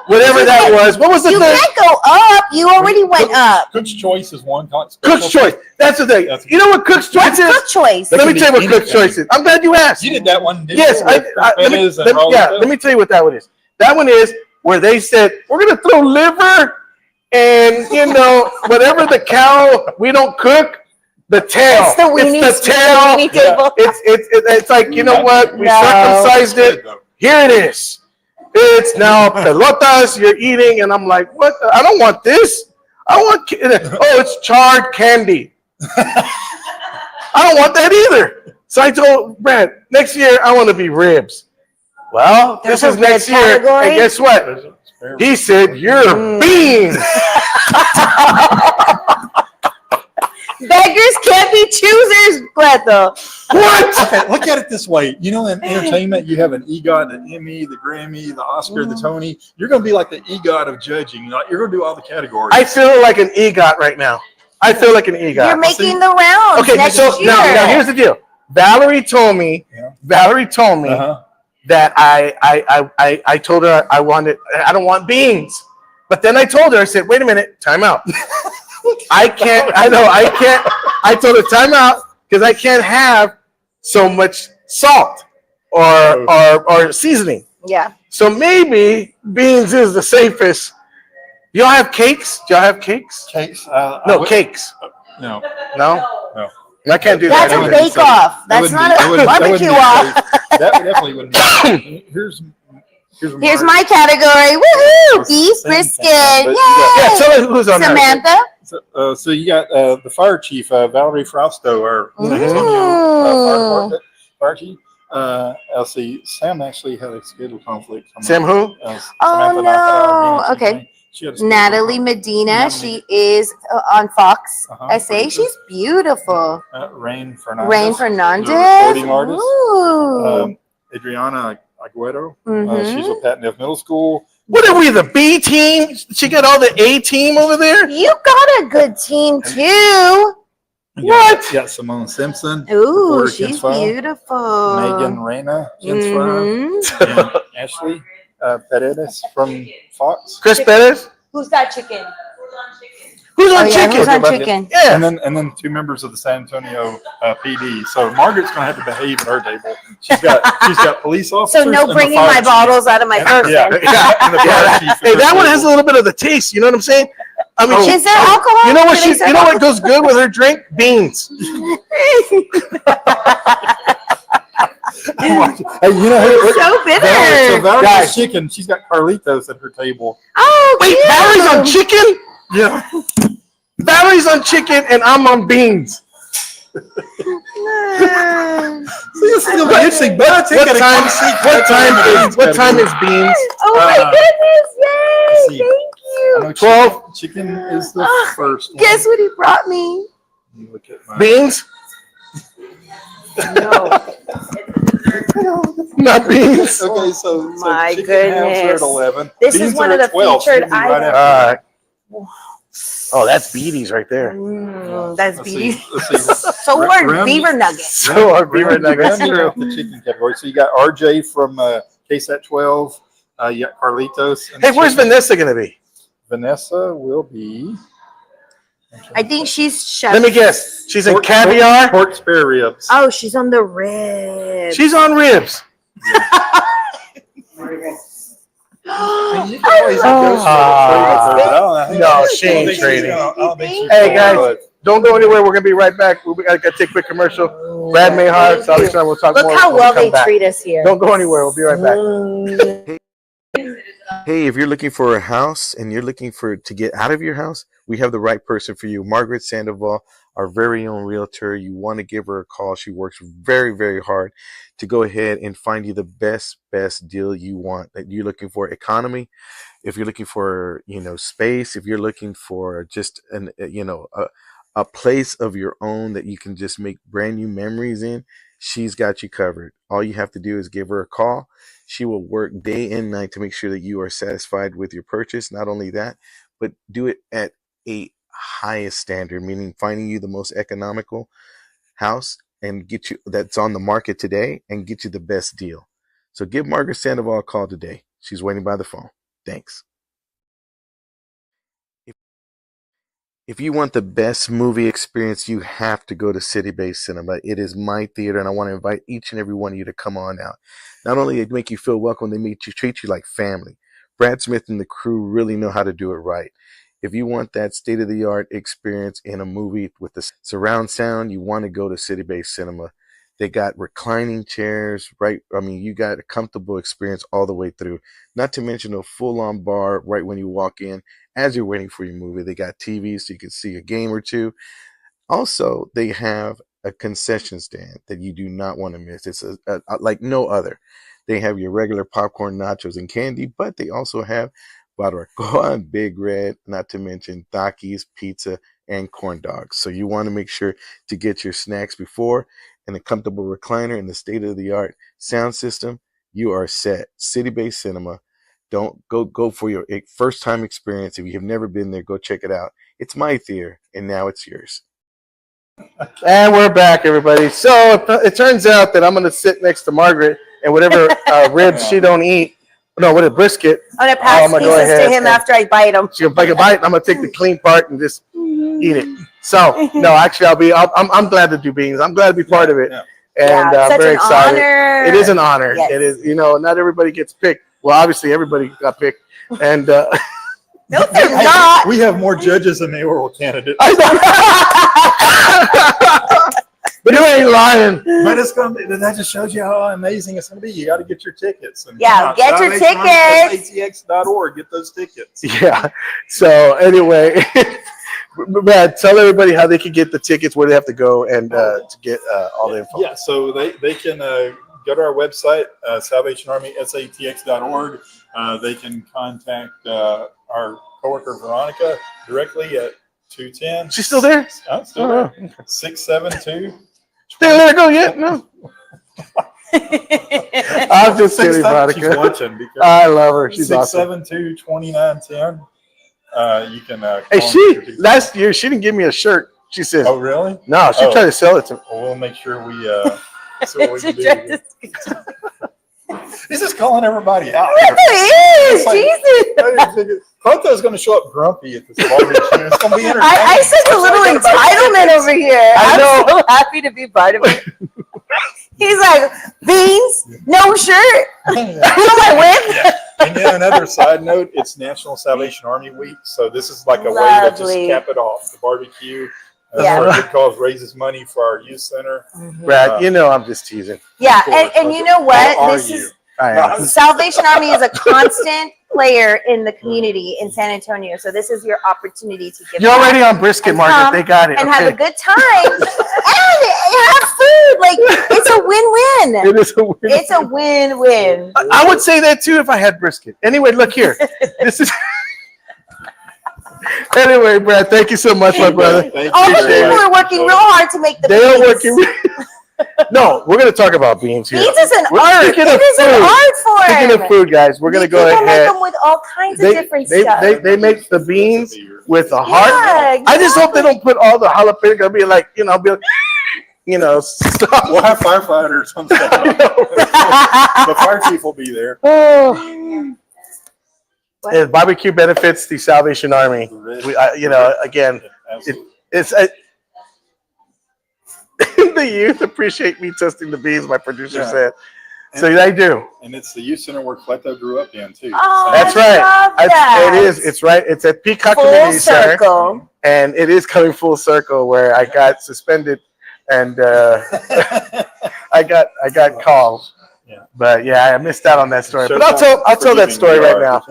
whatever that was. What was the You third? can't go up. You already went up. Cook's Choice is one. Cook's Choice. That's the thing. You know what Cook's Choice What's is? Cook Choice? Let me tell you what Cook's Choice is. I'm glad you asked. You did that one, didn't Yes, you? let me tell you what that one is. That one is where they said, we're going to throw liver and, whatever the cow we don't cook, the tail. It's the weenie, it's the tail. weenie table. It's like, you know what? We circumcised it. Here it is. It's now pelotas you're eating. And I'm like, what? I don't want this. I want, it's charred candy. I don't want that either. So I told Brad, next year I want to be ribs. Well, this is next year. category? And guess what? He said, you're beans. Beggars can't be choosers, Cleto. What? Okay, look at it this way. You know, in entertainment, you have an EGOT, an Emmy, the Grammy, the Oscar, the Tony. You're going to be like the EGOT of judging. You're going to do all the categories. I feel like an EGOT right now. I feel like an EGOT. You're making the rounds. Okay, next so year. now here's the deal. Valerie told me that I told her I don't want beans. But then I told her, I said, wait a minute, time out. I told her time out because I can't have so much salt or seasoning. Yeah. So maybe beans is the safest. Y'all have cakes? Do y'all have cakes? Cakes? No, cakes. No. No. I can't do That's that. a bake-off. That's not a barbecue off. That definitely wouldn't be. Here's my category. Woohoo! Beef brisket. Yay! Yeah, tell her who's on that. Samantha. So you got the fire chief, Valerie Frausto, our fire chief. Let's see. Sam actually had a schedule conflict. Sam who? Oh no. Okay. Natalie Medina. She is on Fox. SA. She's beautiful. Rain Fernandez. Rain Fernandez. Recording artist. Ooh. Adriana Aguero. She's with Pat Neff Middle School. What are we, the B team? She got all the A team over there? You got a good team too. What? Yeah, Simone Simpson. Ooh, she's beautiful. Megan Reyna, and Ashley Paredes from Fox. Chris Perez? Who's got chicken? Who's on chicken? Who's on chicken? Yeah. And then 2 members of the San Antonio PD. So Margaret's gonna have to behave at her table. She's got police officers. So no and bringing the fire my chief. bottles out of my purse. Yeah. And the fire chief at Hey, her that one table. has a little bit of the taste. You know what I'm saying? I mean, Is there alcohol? You know what? Do they serve You know what goes good with her drink? Beans. Hey, you know, So bitter. So Valerie's Guys. chicken. She's got Carlitos at her table. Oh, Wait, cute. Valerie's on chicken? Yeah. Valerie's on chicken and I'm on beans. This is gonna be interesting. But What time is beans? Oh my goodness! Yay! see. Thank you. 12. Chicken is the first one. Guess what he brought me? Let me look at my- Beans? No. Not beans. Okay, so My chicken house are at goodness. 11. This is Beans one are of the at 12. featured Should be right items. after. Oh, that's Beatties right there. That's Let's beef. see. So are beaver nuggets. So are beaver nuggets. Rounding out the chicken category. So you got RJ from KSAT 12. You got Carlitos. Hey, where's Vanessa going to be? Vanessa will be. I think she's chef. Let me guess. She's in caviar? Pork spare ribs. Oh, she's on the ribs. She's on ribs. No, she ain't trading. Hey, guys, don't go anywhere. We're going to be right back. We got to take a quick commercial. Brad Mayhart, Sally Sean, we'll talk more. Look how well they treat us here. Don't go anywhere. We'll be right back. Hey, if you're looking for a house and you're looking to get out of your house, we have the right person for you. Margaret Sandoval, our very own realtor. You want to give her a call. She works very, very hard to go ahead and find you the best deal you want, that you're looking for. Economy, if you're looking for, space, if you're looking for just a place of your own that you can just make brand new memories in, she's got you covered. All you have to do is give her a call. She will work day and night to make sure that you are satisfied with your purchase. Not only that, but do it at a highest standard, meaning finding you the most economical house and get you that's on the market today and get you the best deal. So give Margaret Sandoval a call today. She's waiting by the phone. Thanks. If you want the best movie experience, you have to go to City Base Cinema. It is my theater, and I want to invite each and every one of you to come on out. Not only they make you feel welcome, they treat you like family. Brad Smith and the crew really know how to do it right. If you want that state-of-the-art experience in a movie with the surround sound, you want to go to City Base Cinema. They got reclining chairs, right? I mean, you got a comfortable experience all the way through. Not to mention a full-on bar right when you walk in as you're waiting for your movie. They got TVs so you can see a game or two. Also, they have a concession stand that you do not want to miss. It's like no other. They have your regular popcorn, nachos, and candy, but they also have barbacoa and Big Red, not to mention Takis, pizza, and corn dogs. So you want to make sure to get your snacks before, and a comfortable recliner and the state-of-the-art sound system. You are set. City Base Cinema. Don't go for your first-time experience. If you have never been there, go check it out. It's my theater, and now it's yours. And we're back, everybody. So it turns out that I'm going to sit next to Margaret, and whatever ribs she don't eat, no, with a brisket, I'm going to pass pieces to him after I bite them. She'll bite a bite, and I'm going to take the clean part and just eat it. So, no, actually, I'm glad to do beans. I'm glad to be part of it. Yeah. And I'm very excited. Honor. It is an honor. Yes. It is, not everybody gets picked. Well, obviously, everybody got picked. And no, they're not. We have more judges than mayoral candidates. But you ain't lying. But that just shows you how amazing it's going to be. You got to get your tickets. And get your tickets. ATX.org. Get those tickets. Yeah. So anyway, Brad, tell everybody how they can get the tickets, where they have to go, and to get all the info. Yeah. So they can go to our website, SalvationArmySATX.org. They can contact our coworker Veronica directly at 210. She's still there? I'm still there. 672. Didn't let her go yet? No. I'm just kidding, Veronica. She's watching. I love her. She's awesome. 672-2910. You can. Hey, last year she didn't give me a shirt. She says. Oh, really? No, she tried to sell it to me. Well, we'll make sure we see what we can do. He's just calling everybody out. It is. Jesus. Cleto's going to show up grumpy at this barbecue. It's going to be entertaining. I sense a little entitlement over here. I'm so happy to be part of it. He's like, beans, no shirt, no my whip. Yeah. And then another side note, it's National Salvation Army Week, so this is like a way to just cap it off. The barbecue. For a good cause, raises money for our youth center. Brad, I'm just teasing. Yeah, and you know what? Salvation Army is a constant player in the community in San Antonio. So this is your opportunity to give. You're already on brisket market. They got it. And have a good time and have food. Like it's a win-win. It is a win. It's a win-win. I would say that too if I had brisket. Anyway, look here. This is. Anyway, Brad, thank you so much, my brother. All the people are working real hard to make the beans. They are working. No, we're going to talk about beans here. Beans is an art. It is an art form. Speaking of food, guys, we're going to go ahead. People make them with all kinds of different stuff. They make the beans with a heart. I just hope they don't put all the jalapeno. I'll be like, stuff. We'll have firefighters on Saturday. The fire chief will be there. And barbecue benefits the Salvation Army. Again, it's the youth appreciate me testing the beans. My producer said, so I do. And it's the youth center where Cleto grew up in too. Oh, That's I right. love that. It is. It's right. It's at Peacock Full Community circle. Center, and it is coming full circle where I got suspended, and I got called. Yeah. But I missed out on that story. So But I'll tell that story right now.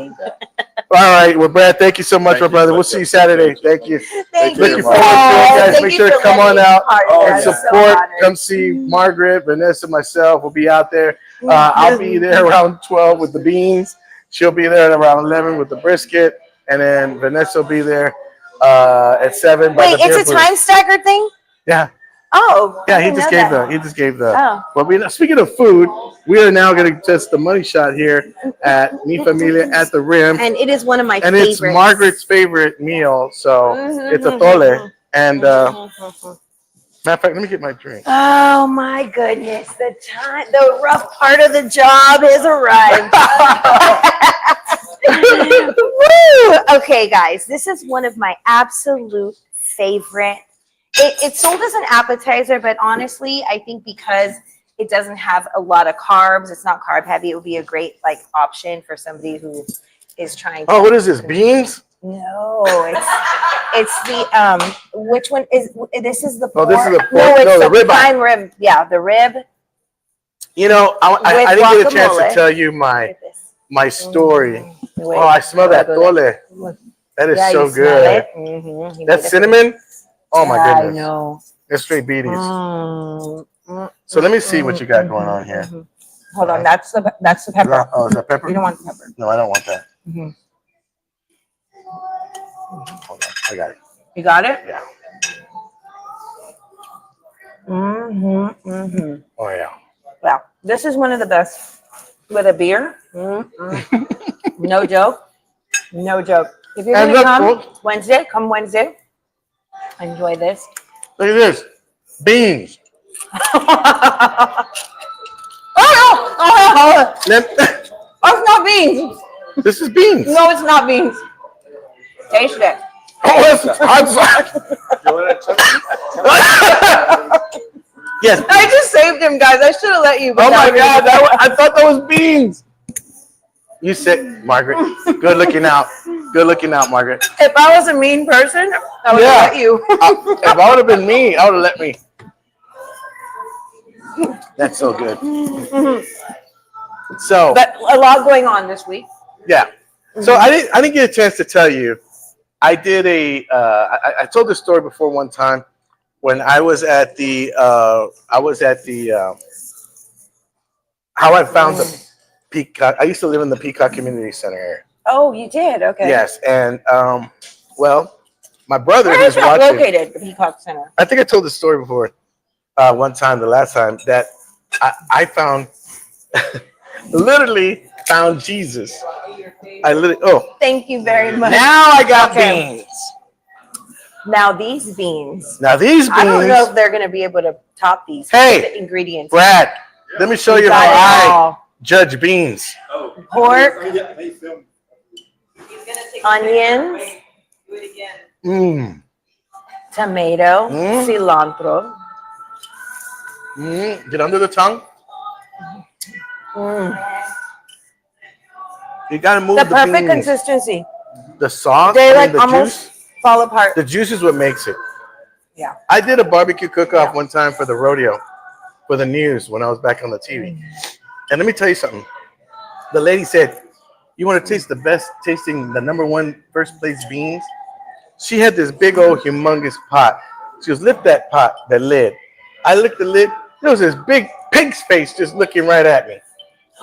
All right. Well, Brad, thank you so much, my brother. We'll see you Saturday. Thank you. Thank Looking you, forward to it, Brad. guys. Make sure to come on out and I'm so support. honored. Come see Margaret, Vanessa, myself. We'll be out there. I'll be there around 12 with the beans. She'll be there at around 11 with the brisket, and then Vanessa will be there at 7. Wait, it's a time staggered thing? Yeah. Oh. Yeah, I he didn't just know gave that. the. Oh. Well, speaking of food, we are now going to test the money shot here at Mi Familia at the Rim. And it is one of my And favorites. it's Margaret's favorite meal, so it's a tole. And matter of fact, let me get my drink. Oh my goodness, the rough part of the job has arrived. Woo! Okay, guys, this is one of my absolute favorite. It's sold as an appetizer, but honestly, I think because it doesn't have a lot of carbs, it's not carb heavy, it would be a great option for somebody who is trying to. Oh, what is this? Beans? No, it's the which one is this is the pork. Oh, this is the pork. No, it's No, the the ribeye. prime rib. Yeah, the rib. I didn't get a chance to guacamole. tell you my story. Wait, Oh, I smell that go tole. there. That is Yeah, so you smell good. it? Mhm, you That's made it. cinnamon? Oh my Yeah, goodness. I know. That's straight beaties. So let me see what you got going on here. Hold on, that's the pepper. Oh, is that pepper? You don't want the pepper. No, I don't want that. Mhm. Hold on, I got it. You got it? Yeah. Oh yeah. Wow, this is one of the best with a beer. No joke. No joke. If you're And gonna look, come folks. Wednesday, come Wednesday. Enjoy this. Look at this. Beans. Oh, Let- it's not beans. This is beans. No, it's not beans. Taste it. Oh, I'm sorry. Yes. I just saved him, guys. I should have let you. Oh my God! I thought that was beans. You said, Margaret. Good looking out. Good looking out, Margaret. If I was a mean person, I would have let you. If I would have been me, I would have let me. That's so good. So, But a lot going on this week. yeah. So I didn't get a chance to tell you. I did I told this story before one time when I was at the how I found the Peacock. I used to live in the Peacock Community Center area. Oh, you did? Okay. Yes, and well, my brother Where who's is that watching. located, the Peacock Center? I think I told the story before. One time, the last time that I found, literally found Jesus. I literally. Thank you very much. Now I got Okay. beans. Now these beans. Now these beans. I don't know if they're going to be able to top these. Hey, the ingredients. Brad, let me show you got it how I all. judge beans. Pork, onions, tomato, cilantro. Get under the tongue. You gotta move The the perfect beans. consistency. The sauce, They and the almost juice. fall apart. The juice is what makes it. Yeah. I did a barbecue cook-off one time for the rodeo, for the news when I was back on the TV. And let me tell you something. The lady said, "You want to taste the best tasting, the #1 first place beans?" She had this big old humongous pot. She goes, "Lift that pot, that lid." I licked the lid. There was this big pig's face just looking right at me.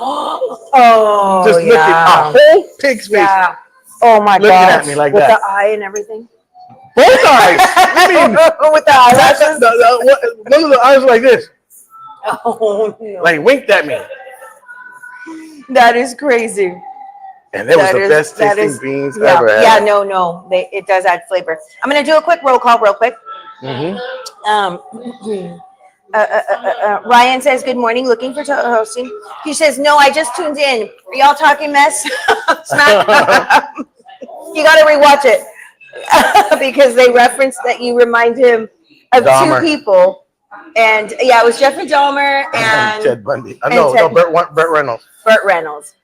Oh, Just looking, a whole pig's face. Yeah. Oh my Looking God. at me like With that. the eye and everything. Both eyes. I mean, With the eyelashes. one of the eyes was like this, Oh no. like winked at me. That is crazy. And it was That the is- best that tasting is- beans Yeah, ever had. yeah, no. It does add flavor. I'm gonna do a quick roll call real quick. Mm-hmm. Ryan says, good morning, looking for hosting. He says, no, I just tuned in. Are y'all talking mess? Smack. You got to rewatch it because they referenced that you remind him of Dahmer. two people. And yeah, it was Jeffrey Dahmer and Ted Bundy. and No, Ted- Burt Reynolds. Burt Reynolds.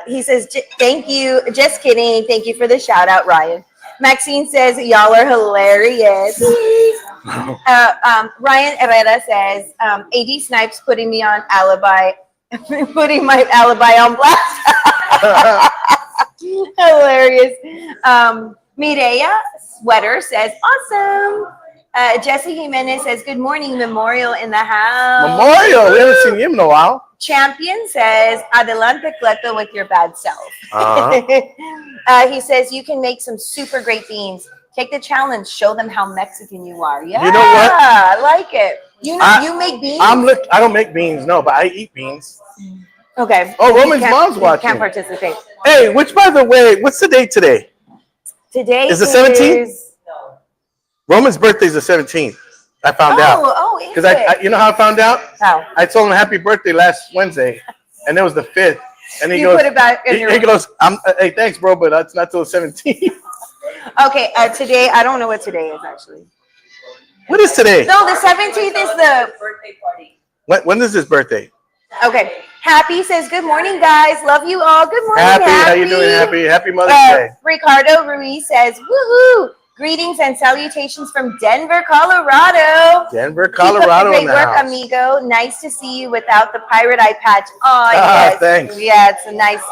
He says, thank you. Just kidding. Thank you for the shout out, Ryan. Maxine says, y'all are hilarious. Ryan Herrera says, AD Snipes putting me on alibi, putting my alibi on blast. Hilarious. Mireya Sweater says, awesome. Jesse Jimenez says, good morning, Memorial in the house. Memorial. We haven't seen him in a while. Champion says, adelante Cleto with your bad self. He says, you can make some super great beans. Take the challenge. Show them how Mexican you are. Yeah, You know what? I like it. You make beans? I don't make beans, no, but I eat beans. Okay. Oh, Roman's mom's You watching. can't participate. Hey, which, by the way, what's the date today? Today Is the 17th? Roman's birthday is the 17th. I found out. Oh, Because you know how I found out? How? I told him happy birthday last Wednesday, and it was the 5th. And he You goes, put it back in he goes, hey, thanks, bro, but that's not till the 17th. Okay, today, I don't know what today is actually. What is today? No, the 17th is the birthday party. When is his birthday? Okay. Happy says, good morning, guys. Love you all. Good morning, Happy. Happy. How you doing, Happy? Happy Mother's Day. Ricardo Ruiz says, woohoo. Greetings and salutations from Denver, Colorado. Denver, Colorado. Great in the work, house. amigo. Nice to see you without the pirate eye patch. Oh, yes. Thanks. Yeah, it's nice.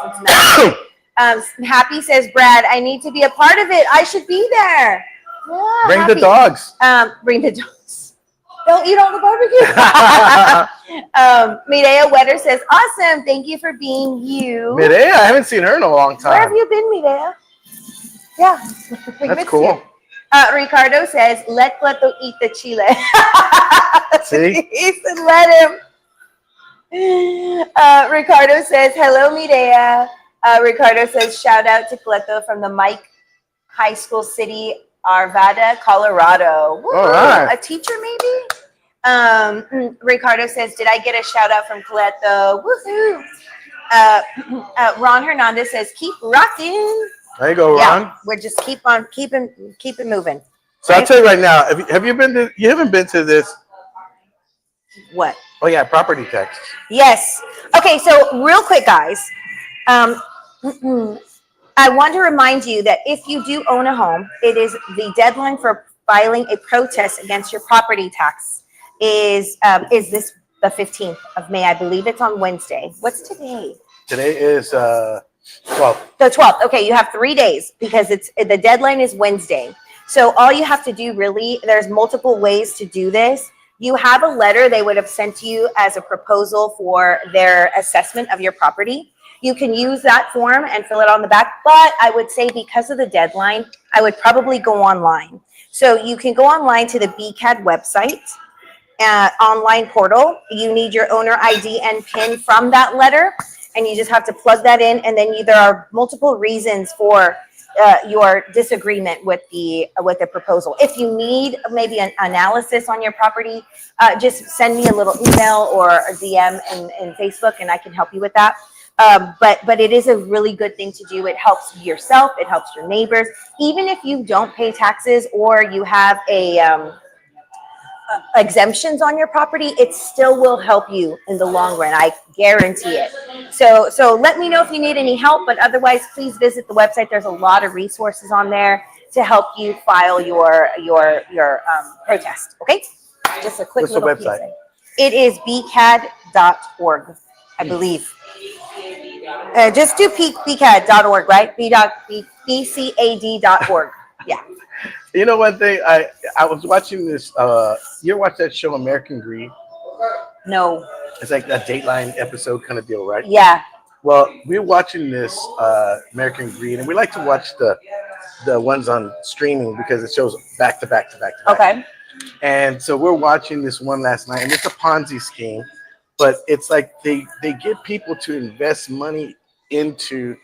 Happy says, Brad, I need to be a part of it. I should be there. Yeah, Bring Happy. the dogs. Bring the dogs. Don't eat all the barbecue. Mireya Wetter says, awesome. Thank you for being you. Mireya, I haven't seen her in a long time. Where have you been, Mireya? Yeah. We That's missed cool. you. Ricardo says, let Cleto eat the chile. See? He said, let him. Ricardo says, hello, Mireya. Ricardo says, shout out to Cleto from the Mike High School City, Arvada, Colorado. Woo! All right. A teacher, maybe? Ricardo says, did I get a shout out from Cleto? Woohoo! Ron Hernandez says, keep rocking. There you go, Ron. Yeah, we're just keep it moving. So I'll tell you right now, have you been to, you haven't been to this, What? oh yeah, property tax. Yes. Okay, so real quick, guys. I want to remind you that if you do own a home, it is the deadline for filing a protest against your property tax is this the 15th of May. I believe it's on Wednesday. What's today? Today is 12. The 12th. Okay, you have 3 days because the deadline is Wednesday. So all you have to do really, there's multiple ways to do this. You have a letter they would have sent to you as a proposal for their assessment of your property. You can use that form and fill it on the back, but I would say because of the deadline, I would probably go online. So you can go online to the BCAD website, online portal. You need your owner ID and PIN from that letter, and you just have to plug that in, and then there are multiple reasons for your disagreement with the proposal. If you need maybe an analysis on your property, just send me a little email or a DM in Facebook, and I can help you with that. But it is a really good thing to do. It helps yourself. It helps your neighbors. Even if you don't pay taxes or you have exemptions on your property, it still will help you in the long run. I guarantee it. So let me know if you need any help, but otherwise, please visit the website. There's a lot of resources on there to help you file your protest. Okay, just a quick What's the little website? PSA. It is bcad.org, I believe. Just do bcad.org, right? bcad.org. Yeah. You know one thing, I was watching this, you ever watch that show American Greed? No. It's like a Dateline episode kind of deal, right? Yeah. Well, we're watching this American Greed, and we like to watch the ones on streaming because it shows back to back to back to back. Okay. And so we're watching this one last night, and it's a Ponzi scheme, but it's like they get people to invest money into,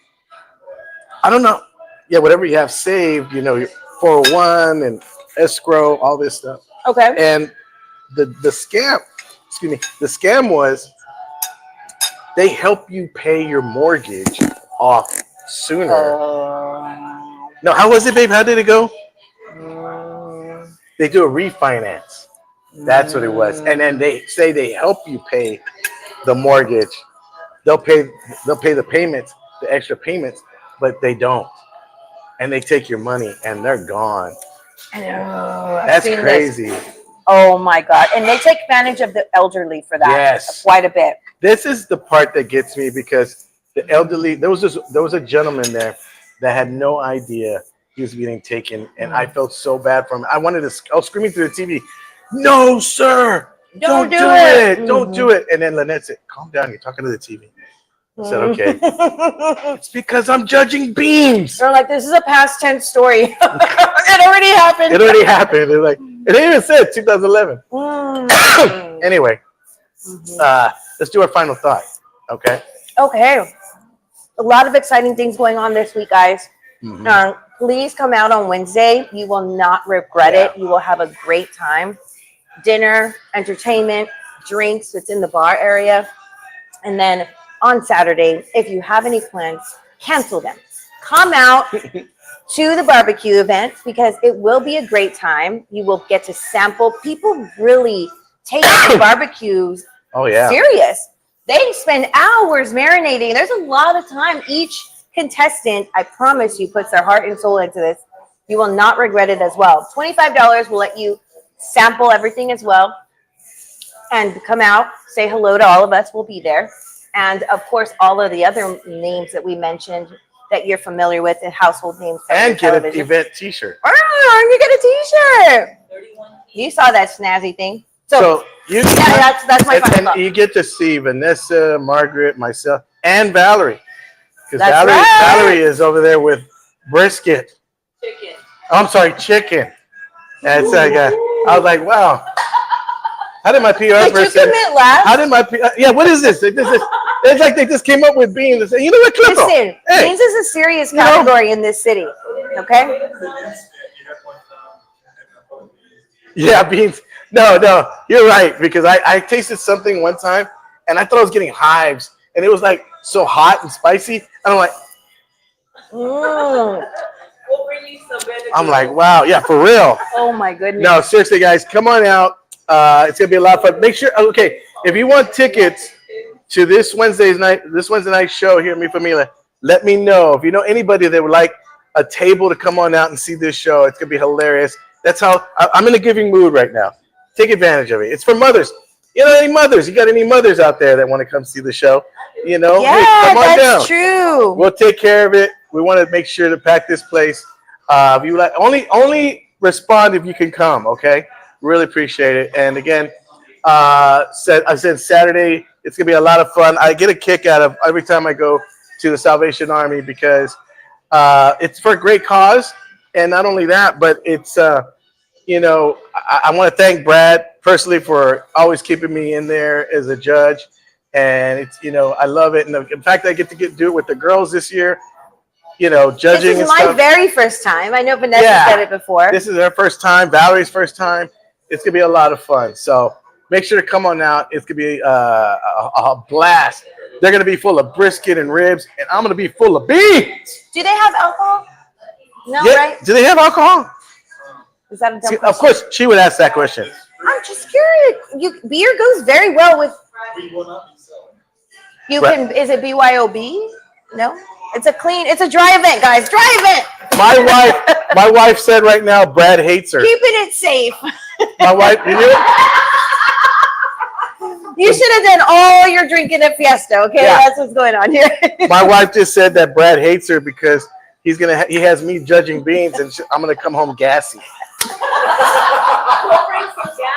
I don't know, yeah, whatever you have saved, you know, your 401 and escrow, all this stuff. Okay. And the scam, excuse me, the scam was they help you pay your mortgage off sooner. No, how was it, babe? How did it go? They do a refinance. That's what it was. And then they say they help you pay the mortgage. They'll pay the payments, the extra payments, but they don't. And they take your money and they're gone. I know. That's crazy. Oh my God. And they take advantage of the elderly for that. Yes. Quite a bit. This is the part that gets me because the elderly, there was a gentleman there that had no idea he was getting taken, and I felt so bad for him. I was screaming through the TV, "No, sir, don't do it. Don't do it." And then Lynette said, "Calm down, you're talking to the TV." I said, "Okay." It's because I'm judging beans. They're like, this is a past tense story. It already happened. It already happened. They're like, it even said 2011. Anyway, let's do our final thought. Okay. Okay. A lot of exciting things going on this week, guys. Please come out on Wednesday. You will not regret it. You will have a great time. Dinner, entertainment, drinks. It's in the bar area. And then on Saturday, if you have any plans, cancel them. Come out to the barbecue event because it will be a great time. You will get to sample. People really take the barbecues serious. They spend hours marinating. There's a lot of time. Each contestant, I promise you, puts their heart and soul into this. You will not regret it as well. $25 will let you sample everything as well. And come out, say hello to all of us. We'll be there. And of course, all of the other names that we mentioned that you're familiar with, the household names. And get an event t-shirt. Oh, you get a t-shirt. You saw that snazzy thing. So that's my final thought. You get to see Vanessa, Margaret, myself, and Valerie. Because That's Valerie is over there with brisket. Chicken. Oh, I'm sorry, chicken. That's like I was like, wow. How did my PR Did person? you commit last? How did my yeah? What is this? It's like they just came up with beans and said, you know what, Cleto? Listen, beans is a serious category in this city. Okay. Yeah, beans. No, you're right because I tasted something one time and I thought I was getting hives and it was like so hot and spicy and I'm like, We'll bring you some better. I'm like, wow, yeah, for real. Oh my goodness. No, seriously, guys, come on out. It's gonna be a lot of fun. Make sure, okay, if you want tickets to this Wednesday night show here at Mi Familia, let me know. If you know anybody that would like a table to come on out and see this show, it's gonna be hilarious. That's how I'm in a giving mood right now. Take advantage of it. It's for mothers. You know, any mothers? You got any mothers out there that want to come see the show? You know, yeah, hey, come on that's down. true. We'll take care of it. We want to make sure to pack this place. If you like, only respond if you can come. Okay, really appreciate it. And again, I said Saturday. It's gonna be a lot of fun. I get a kick out of every time I go to the Salvation Army because it's for a great cause. And not only that, but it's you know, I want to thank Brad personally for always keeping me in there as a judge. And it's, you know, I love it. And in fact, I get to do it with the girls this year, you know, judging. This is my very first time. I know Vanessa said it before. This is her first time, Valerie's first time. It's going to be a lot of fun. So make sure to come on out. It's going to be a blast. They're going to be full of brisket and ribs, and I'm going to be full of beans. Do they have alcohol? No, Yeah. right? Do they have alcohol? Is that a dumb question? Of course, she would ask that question. I'm just curious. Beer goes very well with. You can. Is it BYOB? No. It's a dry event, guys. Dry event. My wife said right now Brad hates her. Keeping it safe. My wife, You should have done all your drinking at Fiesta. Okay, that's what's going on here. my wife just said that Brad hates her because he has me judging beans, and I'm gonna come home gassy.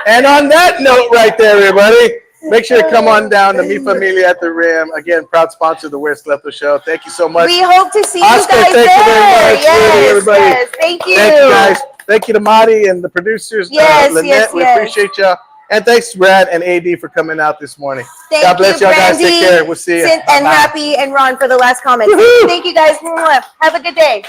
And on that note, right there, everybody, make sure to come on down to Mi Familia at the Rim. Again, proud sponsor of the Where's Cleto Show. Thank you so much. We hope to see Oscar, you guys thank you very there. much. Yes, Really, everybody. yes, thank you. Thank you, guys. Thank you to Marty and the producers. Yes, Lynette, yes, we yes. appreciate y'all. And thanks, Brad and AD, for coming out this morning. Thank God bless you, y'all, guys. Take Brandy, care. We'll see you. And Bye-bye. Happy and Ron for the last comment. Woohoo! Thank you, guys. Have a good day.